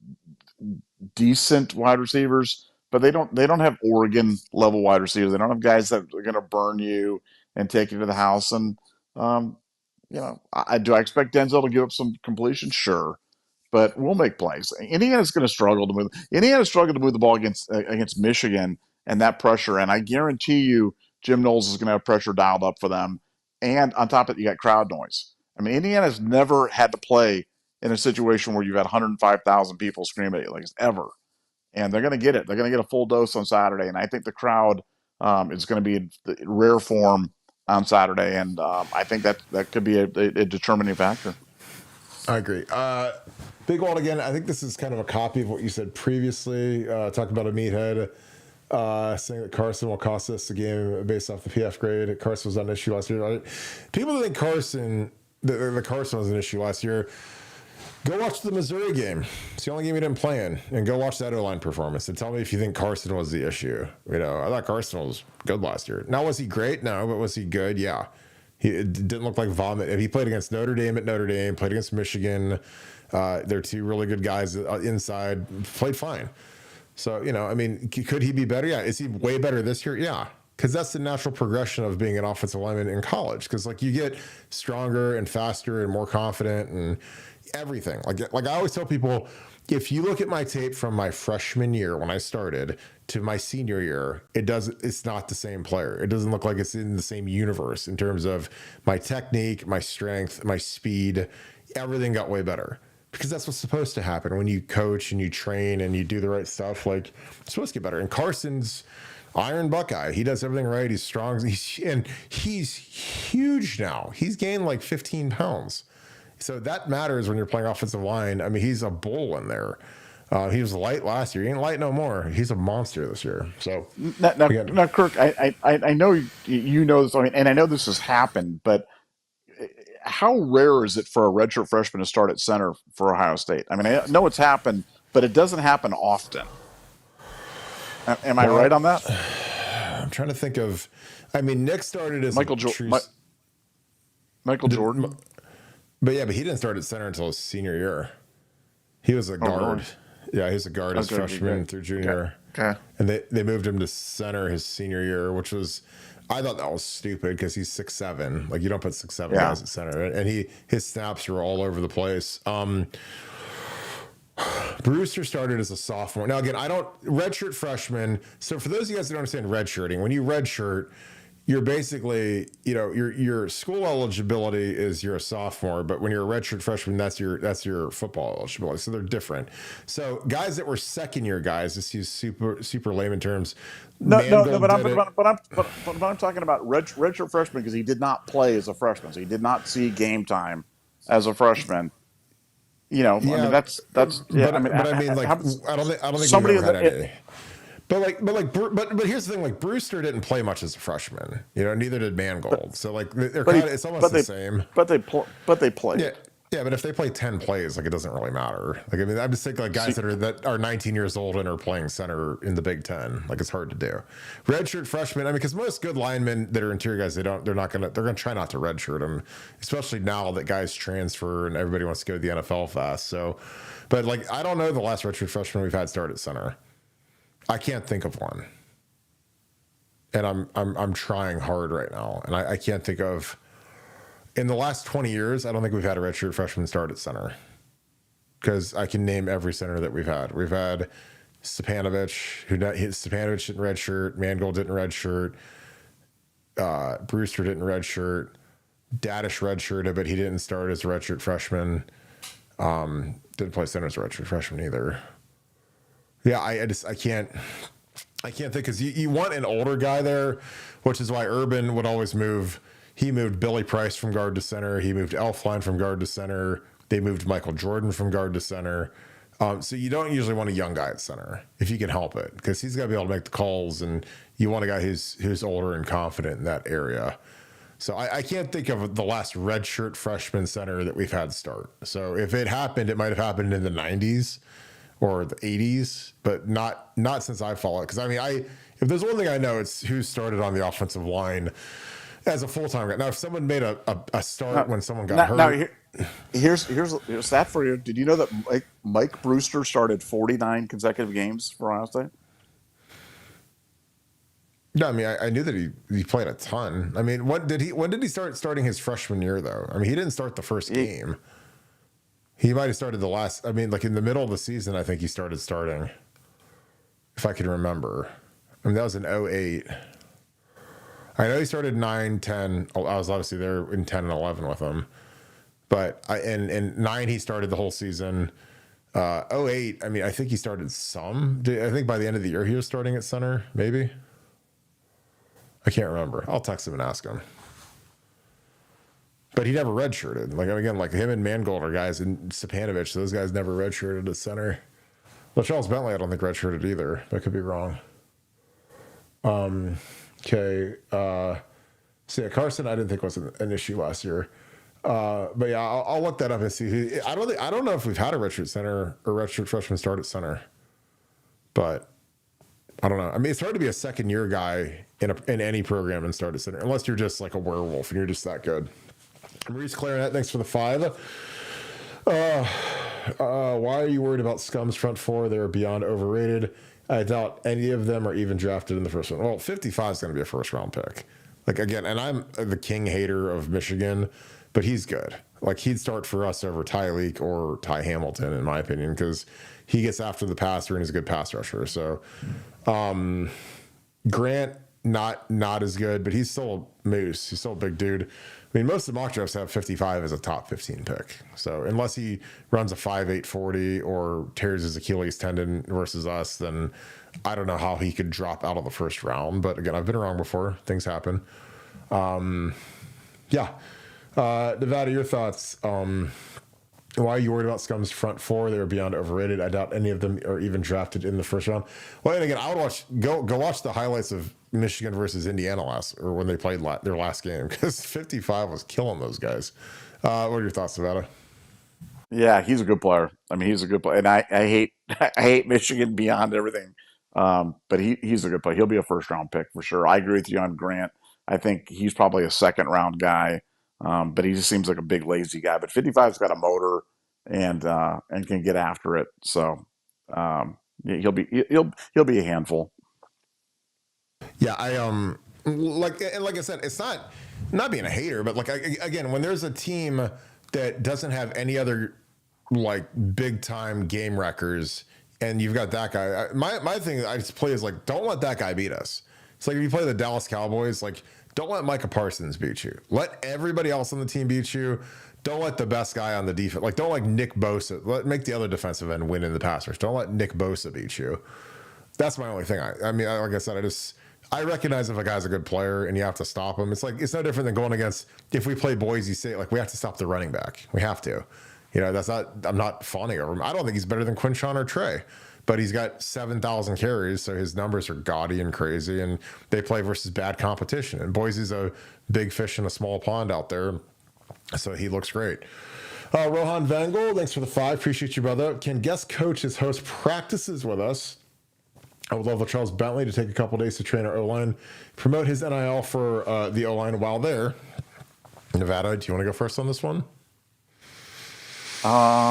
decent wide receivers, but they don't have Oregon level wide receivers. They don't have guys that are going to burn you and take you to the house. And do I expect Denzel to give up some completion? Sure. But we'll make plays. Indiana's going to struggle to move. Indiana struggled to move the ball against Michigan and that pressure. And I guarantee you, Jim Knowles is going to have pressure dialed up for them. And on top of it, you got crowd noise. Indiana's never had to play in a situation where you've had 105,000 people screaming at you, like ever. And they're going to get it. They're going to get a full dose on Saturday. And I think the crowd is going to be in rare form on Saturday. And I think that could be a determining factor. I agree. Big Walt again. I think this is kind of a copy of what you said previously. Talked about a meathead saying that Carson will cost us the game based off the PF grade. Carson was not an issue last year. People that think the Carson was an issue last year, go watch the Missouri game. It's the only game he didn't play in, and go watch that O-line performance and tell me if you think Carson was the issue. I thought Carson was good last year. Now, was he great? No, but was he good? Yeah. It didn't look like vomit. If he played against Notre Dame at Notre Dame, played against Michigan, they're 2 really good guys inside, played fine. So, could he be better? Yeah. Is he way better this year? Yeah. Because that's the natural progression of being an offensive lineman in college. Because, you get stronger and faster and more confident and everything. Like I always tell people, if you look at my tape from my freshman year when I started to my senior year, it's not the same player. It doesn't look like it's in the same universe in terms of my technique, my strength, my speed. Everything got way better because that's what's supposed to happen when you coach and you train and you do the right stuff. It's supposed to get better. And Carson's Iron Buckeye. He does everything right. He's strong. He's huge now. He's gained 15 pounds. So that matters when you're playing offensive line. He's a bull in there. He was light last year. He ain't light no more. He's a monster this year. So now Kirk, I know you know this, and I know this has happened, but how rare is it for a redshirt freshman to start at center for Ohio State? I know it's happened, but it doesn't happen often. Am I right on that? I'm trying to think of. Nick started as Michael Jordan. But he didn't start at center until his senior year. He was a Oh, guard. really? Yeah, he was a guard as Okay, freshman good. through Okay. junior. Okay. And they moved him to center his senior year, which was, I thought that was stupid because he's 6'7". Like, you don't put 6'7" Yeah. guys at center. And his snaps were all over the place. Brewster started as a sophomore. Now, again, I don't redshirt freshman. So for those of you guys that don't understand redshirting, when you redshirt, you're basically, your school eligibility is you're a sophomore, but when you're a redshirt freshman, that's your football eligibility. So they're different. So guys that were second year guys, just use super layman terms. No, Mangold but did it. I'm talking about redshirt freshman because he did not play as a freshman, so he did not see game time as a freshman. I mean, Yeah, yeah. I mean, but I mean, like, I don't think we've somebody ever had that any. But here's the thing: like, Brewster didn't play much as a freshman. Neither did Mangold. So like they're but kind of, it's almost the they same. but they played. Yeah. Yeah, but if they play 10 plays, like, it doesn't really matter. Like, I mean, I'm just thinking like guys See, that are 19 years old and are playing center in the Big Ten. Like, it's hard to do. Redshirt freshmen. I mean, because most good linemen that are interior guys, they're gonna try not to redshirt them, especially now that guys transfer and everybody wants to go to the NFL fast. So, but like, I don't know the last redshirt freshman we've had start at center. I can't think of one, and I'm trying hard right now, and I can't think of. In the last 20 years, I don't think we've had a redshirt freshman start at center, because I can name every center that we've had. We've had Stepanovich, Stepanovich didn't redshirt, Mangold didn't redshirt, Brewster didn't redshirt, Dadish redshirted, but he didn't start as a redshirt freshman. Didn't play center as a redshirt freshman either. Yeah, I can't think, because you want an older guy there, which is why Urban would always move. He moved Billy Price from guard to center. He moved Elfline from guard to center. They moved Michael Jordan from guard to center. So you don't usually want a young guy at center if you can help it, because he's got to be able to make the calls, and you want a guy who's older and confident in that area. So I can't think of the last redshirt freshman center that we've had start. So if it happened, it might have happened in the 90s or the 80s, but not since I followed. Because I mean, if there's one thing I know, it's who started on the offensive line as a full-time guy. Now, if someone made a start when someone got hurt. Here's a stat for you. Did you know that Mike Brewster started 49 consecutive games for Ohio State? No, I mean, I knew that he played a ton. I mean, when did he start starting his freshman year, though? I mean, he didn't start the first game. He might have started the last. I mean, like in the middle of the season, I think he started starting, if I can remember. I mean, that was in 08. I know he started 9, 10. I was obviously there in 10 and 11 with him. But in 9, he started the whole season. 08, I mean, I think he started some. I think by the end of the year, he was starting at center, maybe. I can't remember. I'll text him and ask him. But he never redshirted. Like, again, like him and Mangold are guys, and Stepanovich, those guys never redshirted at center. Well, Charles Bentley, I don't think redshirted either. That could be wrong. Okay. So yeah, Carson, I didn't think was an issue last year. But yeah, I'll look that up and see. I don't know if we've had a redshirt center or redshirt freshman start at center, but I don't know. I mean, it's hard to be a second year guy in any program and start at center, unless you're just like a werewolf and you're just that good. Maurice Clarinet, thanks for the 5. Why are you worried about Scum's front four? They're beyond overrated. I doubt any of them are even drafted in the first one. Well, 55 is going to be a first round pick. Like, again, and I'm the king hater of Michigan, but he's good. Like, he'd start for us over Tyleek or Ty Hamilton, in my opinion, because he gets after the passer and he's a good pass rusher. So, Grant, not as good, but he's still a moose. He's still a big dude. I mean, most of the mock drafts have 55 as a top 15 pick. So unless he runs a 5.8 40 or tears his Achilles tendon versus us, then I don't know how he could drop out of the first round. But again, I've been wrong before. Things happen. Yeah. Nevada, your thoughts. Why are you worried about Scum's front four? They're beyond overrated. I doubt any of them are even drafted in the first round. Well, and again, I would go watch the highlights of Michigan versus Indiana when they played their last game, because 55 was killing those guys. What are your thoughts, Nevada? Yeah, he's a good player. I mean, he's a good player, and I hate I hate Michigan beyond everything. But he's a good player. He'll be a first round pick for sure. I agree with you on Grant. I think he's probably a second round guy. But he just seems like a big lazy guy. But 55's got a motor. and can get after it. So he'll be a handful. Yeah, like I said, it's not being a hater, but like again, when there's a team that doesn't have any other like big time game wreckers, and you've got that guy. My thing I just play is like, don't let that guy beat us. It's like if you play the Dallas Cowboys, like don't let Micah Parsons beat you. Let everybody else on the team beat you. Don't let the best guy on the defense, like don't like Nick Bosa. Make the other defensive end win in the pass rush. Don't let Nick Bosa beat you. That's my only thing. I mean, like I said, I recognize if a guy's a good player and you have to stop him. It's like it's no different than going against if we play Boise State. Like we have to stop the running back. We have to. You know, that's not. I'm not fawning over him. I don't think he's better than Quinshon or Trey, but he's got 7,000 carries, so his numbers are gaudy and crazy. And they play versus bad competition. And Boise's a big fish in a small pond out there, so he looks great. Rohan Vangel, thanks for the 5. Appreciate you, brother. Can guest coaches host practices with us? I would love Charles Bentley to take a couple days to train our O-line, promote his NIL for the O-line while there. Nevada, do you want to go first on this one? Yeah.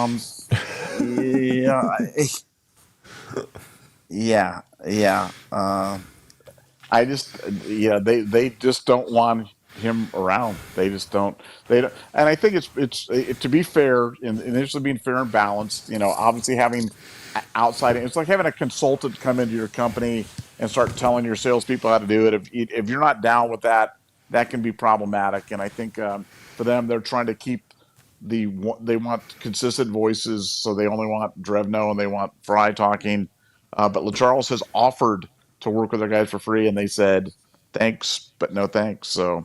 I just, they just don't want him around. They just don't. They don't. And I think it's to be fair, and initially being fair and balanced. Obviously having outside, it's like having a consultant come into your company and start telling your salespeople how to do it. If you're not down with that, that can be problematic. And I think for them, they're trying to keep they want consistent voices, so they only want Drevno and they want Fry talking. But LaCharles has offered to work with their guys for free, and they said thanks, but no thanks. So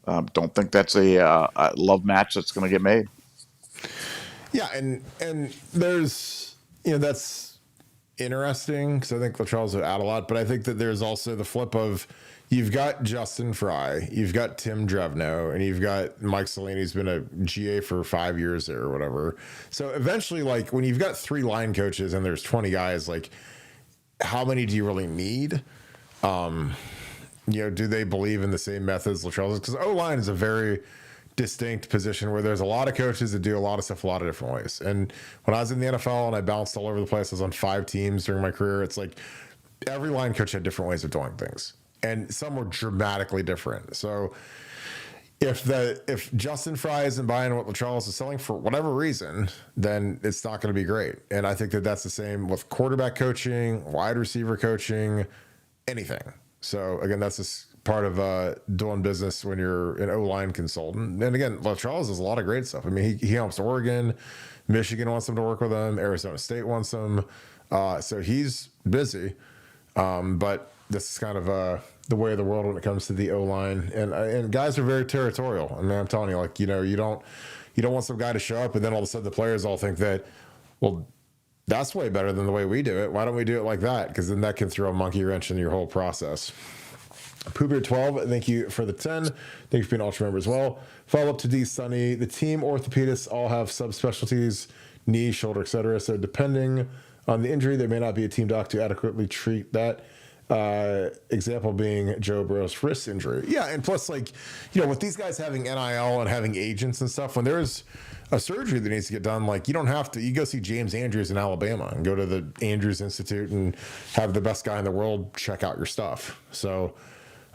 don't think that's a love match that's going to get made. Yeah, and there's that's interesting because I think LaCharles would add a lot, but I think that there's also the flip of you've got Justin Fry, you've got Tim Drevno, and you've got Mike Salini's been a GA for 5 years there or whatever. So eventually, like when you've got 3 line coaches and there's 20 guys, like how many do you really need? Do they believe in the same methods LaCharles? Because O-line is a very distinct position where there's a lot of coaches that do a lot of stuff a lot of different ways. And when I was in the NFL and I bounced all over the place, I was on 5 teams during my career. It's like every line coach had different ways of doing things, and some were dramatically different. So if Justin Fry isn't buying what LaCharles is selling for whatever reason, then it's not going to be great. And I think that that's the same with quarterback coaching, wide receiver coaching, anything. So again, that's just part of doing business when you're an O-line consultant. And again, LaCharles does a lot of great stuff. I mean, he helps Oregon, Michigan wants him to work with him, Arizona State wants him. So he's busy. But this is kind of the way of the world when it comes to the O-line. And guys are very territorial. I mean, I'm telling you, like, you don't want some guy to show up and then all of a sudden the players all think that, well, that's way better than the way we do it. Why don't we do it like that? Because then that can throw a monkey wrench in your whole process. Pooper12, thank you for the 10. Thank you for being an ultra member as well. Follow up to D Sunny. The team orthopedists all have subspecialties, knee, shoulder, etc. So depending on the injury, there may not be a team doc to adequately treat that. Example being Joe Burrow's wrist injury. Yeah, and plus, like, with these guys having NIL and having agents and stuff, when there's a surgery that needs to get done, like, you don't have to. You go see James Andrews in Alabama and go to the Andrews Institute and have the best guy in the world check out your stuff. So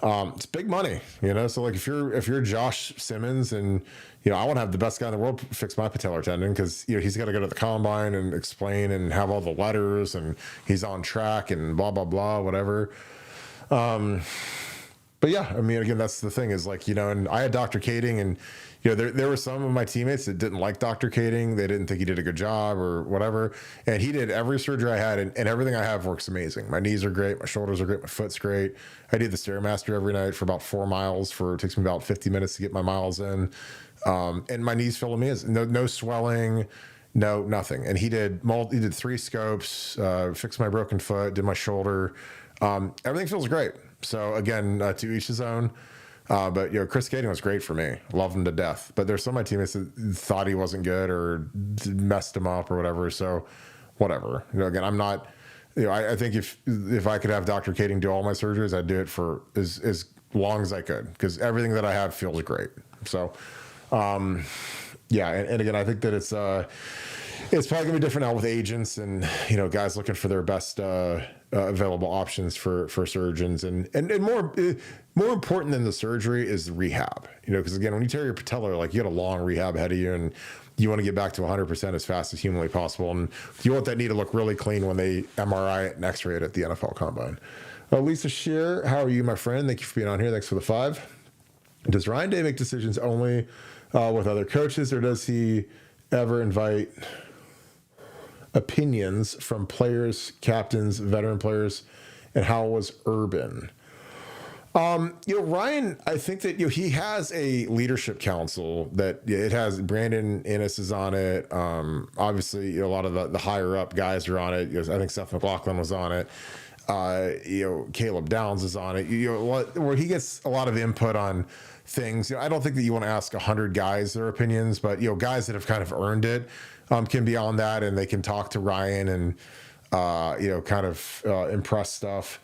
it's big money, So like if you're Josh Simmons and I want to have the best guy in the world fix my patellar tendon because he's got to go to the combine and explain and have all the letters and he's on track and blah blah blah whatever. But yeah, I mean, again, that's the thing is like, and I had Dr. Kading and, there were some of my teammates that didn't like Dr. Kading. They didn't think he did a good job or whatever. And he did every surgery I had and everything I have works amazing. My knees are great. My shoulders are great. My foot's great. I do the Stairmaster every night for about 4 miles it takes me about 50 minutes to get my miles in. And my knees feel amazing. No swelling, no, nothing. And he did 3 scopes, fixed my broken foot, did my shoulder. Everything feels great. So again, to each his own. But Chris Kading was great for me. Love him to death. But there's some of my teammates that thought he wasn't good or messed him up or whatever. So whatever. Again, I'm not. I think if I could have Dr. Kading do all my surgeries, I'd do it for as long as I could because everything that I have feels great. So Yeah, and again, I think that it's probably gonna be different now with agents and guys looking for their best available options for surgeons, and more important than the surgery is rehab. Because again, when you tear your patella, like you got a long rehab ahead of you, and you want to get back to 100% as fast as humanly possible, and you want that knee to look really clean when they MRI it and X-ray it at the NFL Combine. Lisa Shear, how are you, my friend? Thank you for being on here. Thanks for the 5. Does Ryan Day make decisions only with other coaches, or does he ever invite opinions from players, captains, veteran players? And how was Urban? Ryan, I think that he has a leadership council that it has Brandon Innes is on it. Obviously, a lot of the higher up guys are on it. I think Seth McLaughlin was on it. Caleb Downs is on it. Where he gets a lot of input on things. I don't think that you want to ask 100 guys their opinions, but guys that have kind of earned it can be on that, and they can talk to Ryan and kind of impress stuff.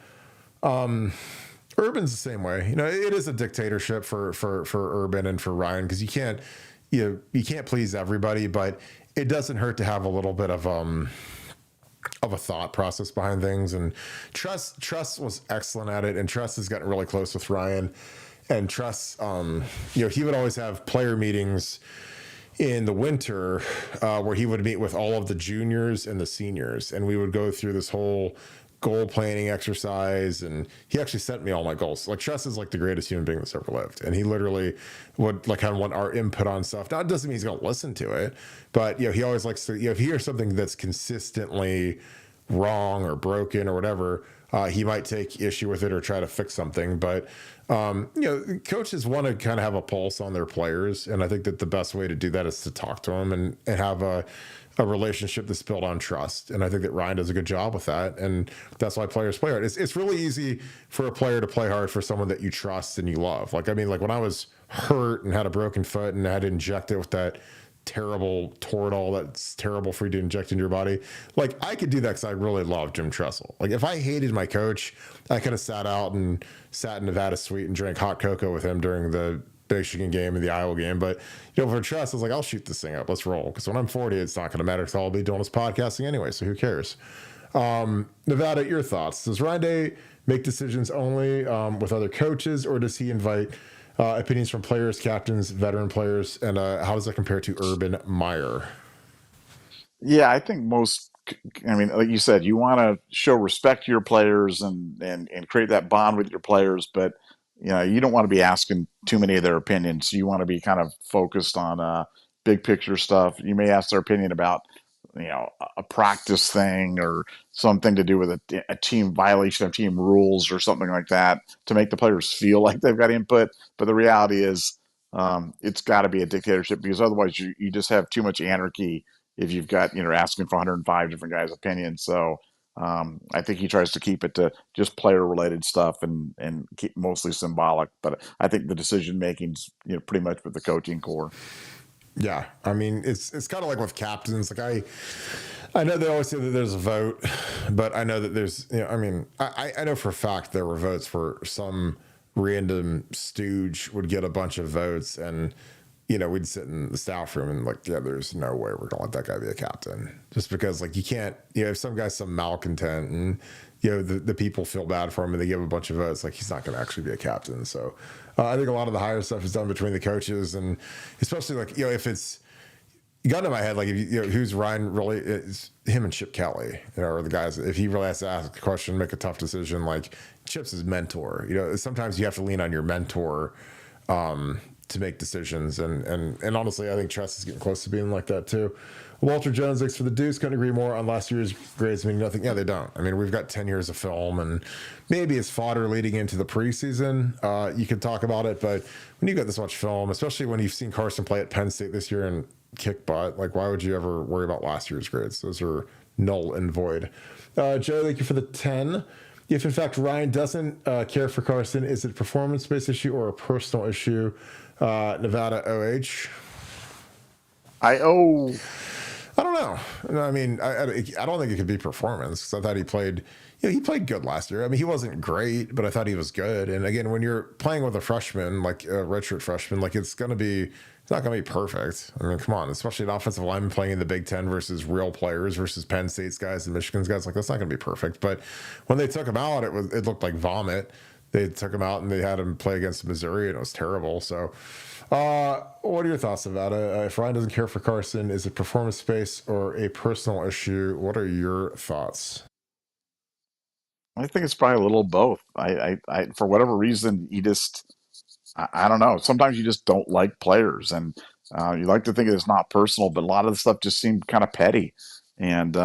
Urban's the same way. It is a dictatorship for Urban and for Ryan, because you can't please everybody, but it doesn't hurt to have a little bit of a thought process behind things. And Truss was excellent at it, and Truss has gotten really close with Ryan. And Truss, he would always have player meetings in the winter where he would meet with all of the juniors and the seniors, and we would go through this whole goal planning exercise. And he actually sent me all my goals. Like, Truss is like the greatest human being that's ever lived, and he literally would like kind of want our input on stuff. Now, it doesn't mean he's going to listen to it, but he always likes to, if he hears something that's consistently wrong or broken or whatever, he might take issue with it or try to fix something. But coaches want to kind of have a pulse on their players, and I think that the best way to do that is to talk to them and have a relationship that's built on trust. And I think that Ryan does a good job with that, and that's why players play hard. It's really easy for a player to play hard for someone that you trust and you love. Like when I was hurt and had a broken foot and I had to inject it with that terrible Toradol that's terrible for you to inject into your body, like I could do that because I really love Jim Tressel. Like, if I hated my coach, I could have sat in Nevada Suite and drank hot cocoa with him during the Michigan game and the Iowa game. But for Tress, I was like, I'll shoot this thing up, let's roll, because when I'm 40, it's not going to matter, because I'll be doing this podcasting anyway, so who cares? Nevada, your thoughts. Does Ryan Day make decisions only with other coaches, or does he invite opinions from players, captains, veteran players, and how does that compare to Urban Meyer? Yeah, I think like you said, you want to show respect to your players and create that bond with your players, but you don't want to be asking too many of their opinions. You want to be kind of focused on big picture stuff. You may ask their opinion about a practice thing or something to do with a team violation of team rules or something like that, to make the players feel like they've got input. But the reality is, it's got to be a dictatorship, because otherwise you just have too much anarchy if you've got asking for 105 different guys' opinions. So I think he tries to keep it to just player related stuff and keep mostly symbolic. But I think the decision making's pretty much with the coaching core. Yeah, I mean, it's kind of like with captains. Like I know they always say that there's a vote, but I know that there's I know for a fact there were votes where some random stooge would get a bunch of votes, and we'd sit in the staff room and like, yeah, there's no way we're gonna let that guy be a captain, just because like you can't, if some guy's some malcontent and the people feel bad for him and they give a bunch of votes, like he's not going to actually be a captain. So I think a lot of the higher stuff is done between the coaches, and especially like if it's, you got into my head, like if who's Ryan really, it's him and Chip Kelly, or the guys, if he really has to ask a question, make a tough decision, like Chip's his mentor. Sometimes you have to lean on your mentor to make decisions, and honestly, I think Tress is getting close to being like that too. Walter Jones, thanks for the deuce. Couldn't agree more on last year's grades. Nothing. Yeah, they don't. We've got 10 years of film, and maybe it's fodder leading into the preseason. You can talk about it, but when you got this much film, especially when you've seen Carson play at Penn State this year and kick butt, like why would you ever worry about last year's grades? Those are null and void. Joe, thank you for the 10. If in fact Ryan doesn't care for Carson, is it a performance-based issue or a personal issue? Nevada OH. I don't know. I mean, I don't think it could be performance because I thought he played. He played good last year. I mean, he wasn't great, but I thought he was good. And again, when you're playing with a freshman, like a redshirt freshman, like it's not gonna be perfect. I mean, come on, especially an offensive lineman playing in the Big Ten versus real players versus Penn State's guys and Michigan's guys. Like that's not gonna be perfect. But when they took him out, it looked like vomit. They took him out and they had him play against Missouri, and it was terrible. So. What are your thoughts about it? If Ryan doesn't care for Carson, is it performance space or a personal issue? What are your thoughts? I think it's probably a little of both. For whatever reason, I don't know. Sometimes you just don't like players, and you like to think it's not personal, but a lot of the stuff just seemed kind of petty. And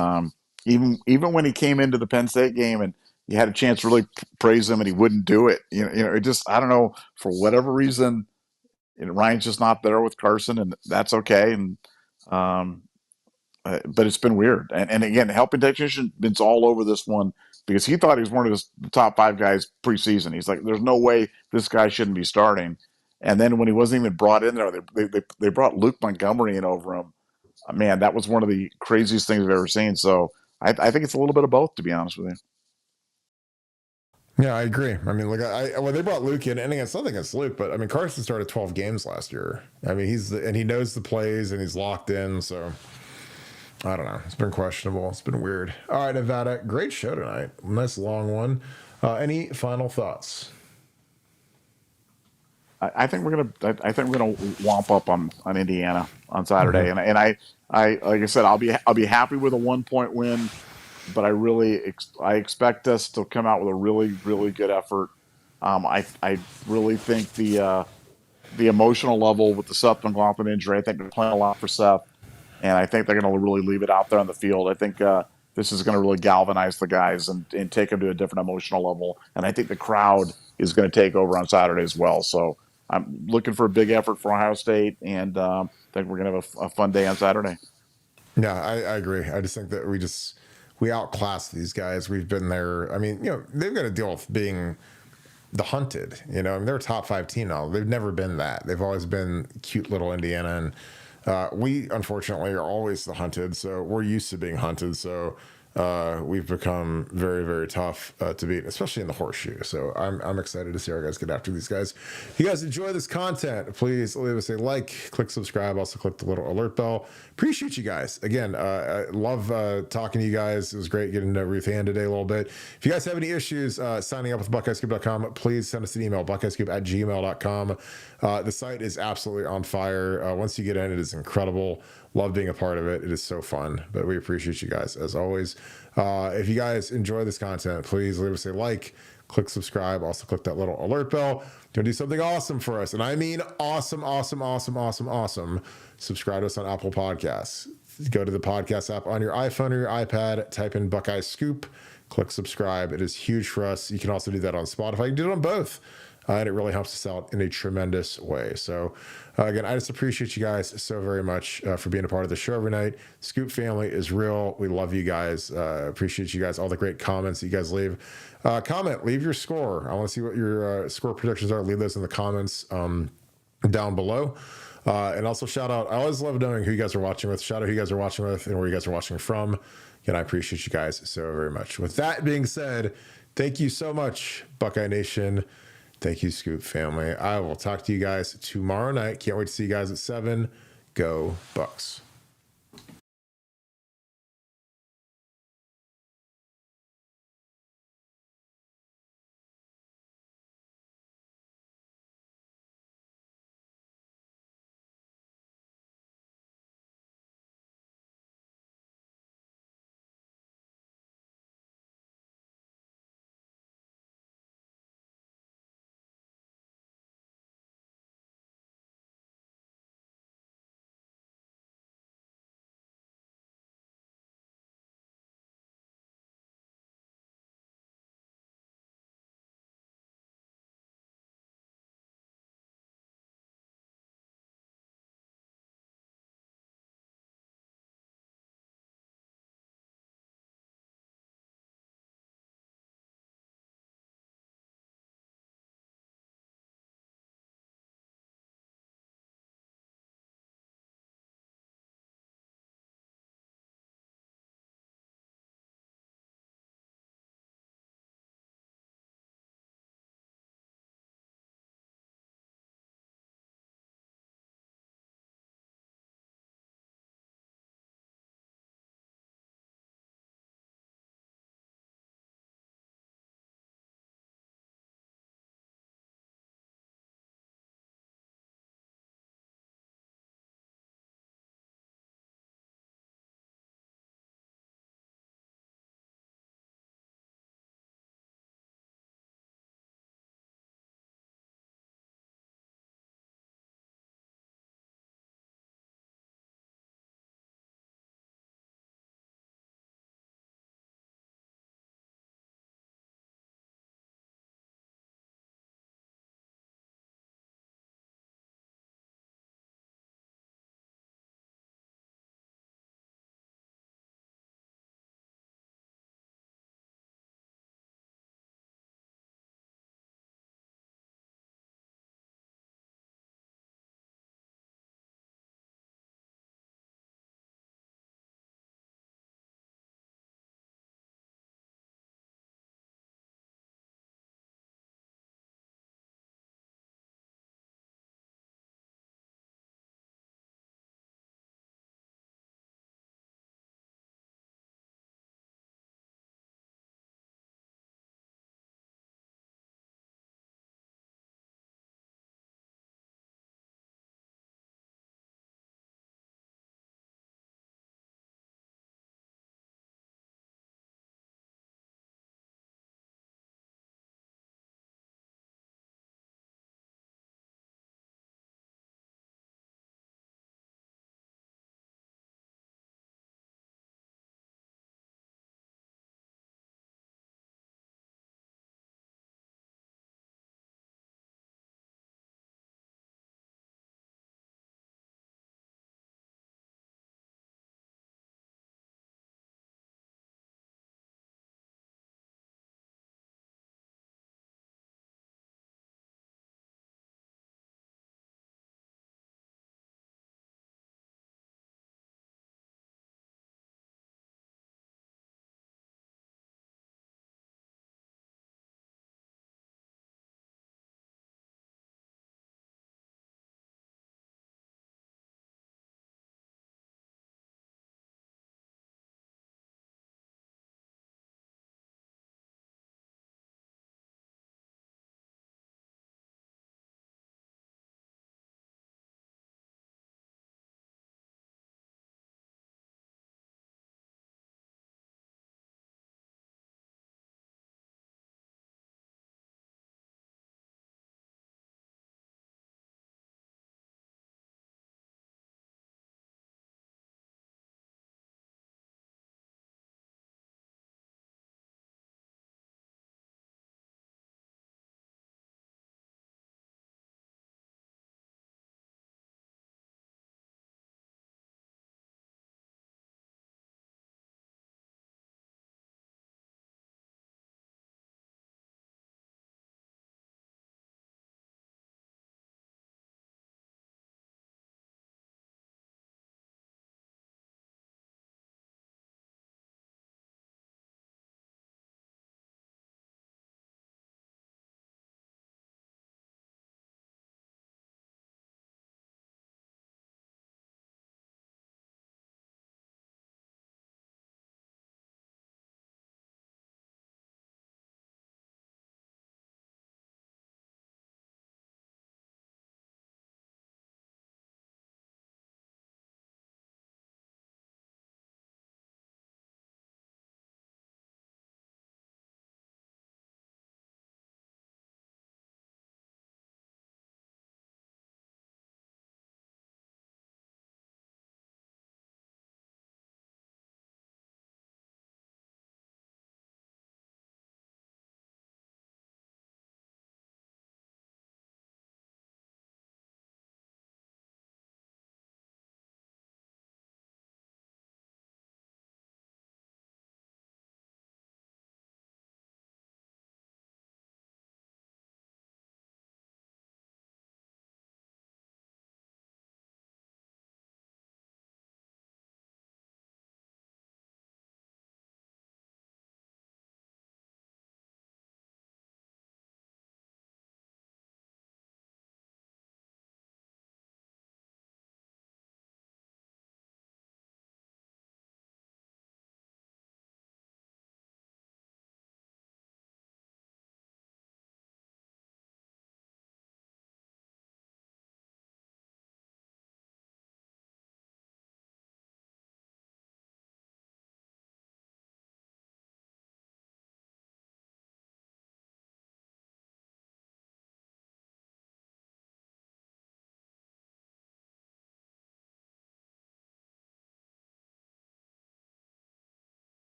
even when he came into the Penn State game, and you had a chance to really praise him, and he wouldn't do it. It just I don't know for whatever reason. Ryan's just not there with Carson, and that's okay. And um, but it's been weird. And again, helping technician been all over this one because he thought he was one of the top 5 guys preseason. He's like, there's no way this guy shouldn't be starting. And then when he wasn't even brought in there, they brought Luke Montgomery in over him. Man, that was one of the craziest things I've ever seen. So I think it's a little bit of both, to be honest with you. Yeah, I agree. I mean, like when they brought Luke in, and again, it's nothing against Luke, but I mean, Carson started 12 games last year. I mean, and he knows the plays and he's locked in. So I don't know. It's been questionable. It's been weird. All right, Nevada, great show tonight. Nice long one. Any final thoughts? I think we're gonna. I think we're gonna womp up on Indiana on Saturday, Mm-hmm. and I like I said, I'll be happy with a 1 point win, but I expect us to come out with a really good effort. I really think the emotional level with the Seth McLaughlin injury. I think they're playing a lot for Seth, and I think they're going to really leave it out there on the field. I think this is going to really galvanize the guys and take them to a different emotional level. And I think the crowd is going to take over on Saturday as well. So I'm looking for a big effort for Ohio State, and I think we're going to have a fun day on Saturday. Yeah, I agree. I just think that we outclass these guys. We've been there. I mean, they've got to deal with being the hunted. I mean, they're a top 5 team now. They've never been that. They've always been cute little Indiana, and we unfortunately are always the hunted. So we're used to being hunted. So we've become very, very tough to beat, especially in the horseshoe. So I'm excited to see our guys get after these guys. If you guys enjoy this content, please leave us a like, click subscribe, also click the little alert bell. Appreciate you guys. Again, I love talking to you guys. It was great getting to Ruth Ann today a little bit. If you guys have any issues signing up with BuckeyeScoop.com, please send us an email, BuckeyeScoop@gmail.com. The site is absolutely on fire. Once you get in, it is incredible. Love being a part of it. It is so fun, but we appreciate you guys as always. If you guys enjoy this content, please leave us a like, click subscribe, also click that little alert bell. You'll do something awesome for us. And I mean awesome, awesome, awesome, awesome, awesome. Subscribe to us on Apple Podcasts. Go to the podcast app on your iPhone or your iPad, type in Buckeye Scoop, click subscribe. It is huge for us. You can also do that on Spotify. You can do it on both. And it really helps us out in a tremendous way. So, again, I just appreciate you guys so very much for being a part of the show every night. Scoop family is real. We love you guys. Appreciate you guys, all the great comments that you guys leave. Leave your score. I want to see what your score predictions are. Leave those in the comments down below. And also shout out. I always love knowing who you guys are watching with. Shout out who you guys are watching with and where you guys are watching from. Again, I appreciate you guys so very much. With that being said, thank you so much, Buckeye Nation. Thank you, Scoop family. I will talk to you guys tomorrow night. Can't wait to see you guys at 7. Go Bucks.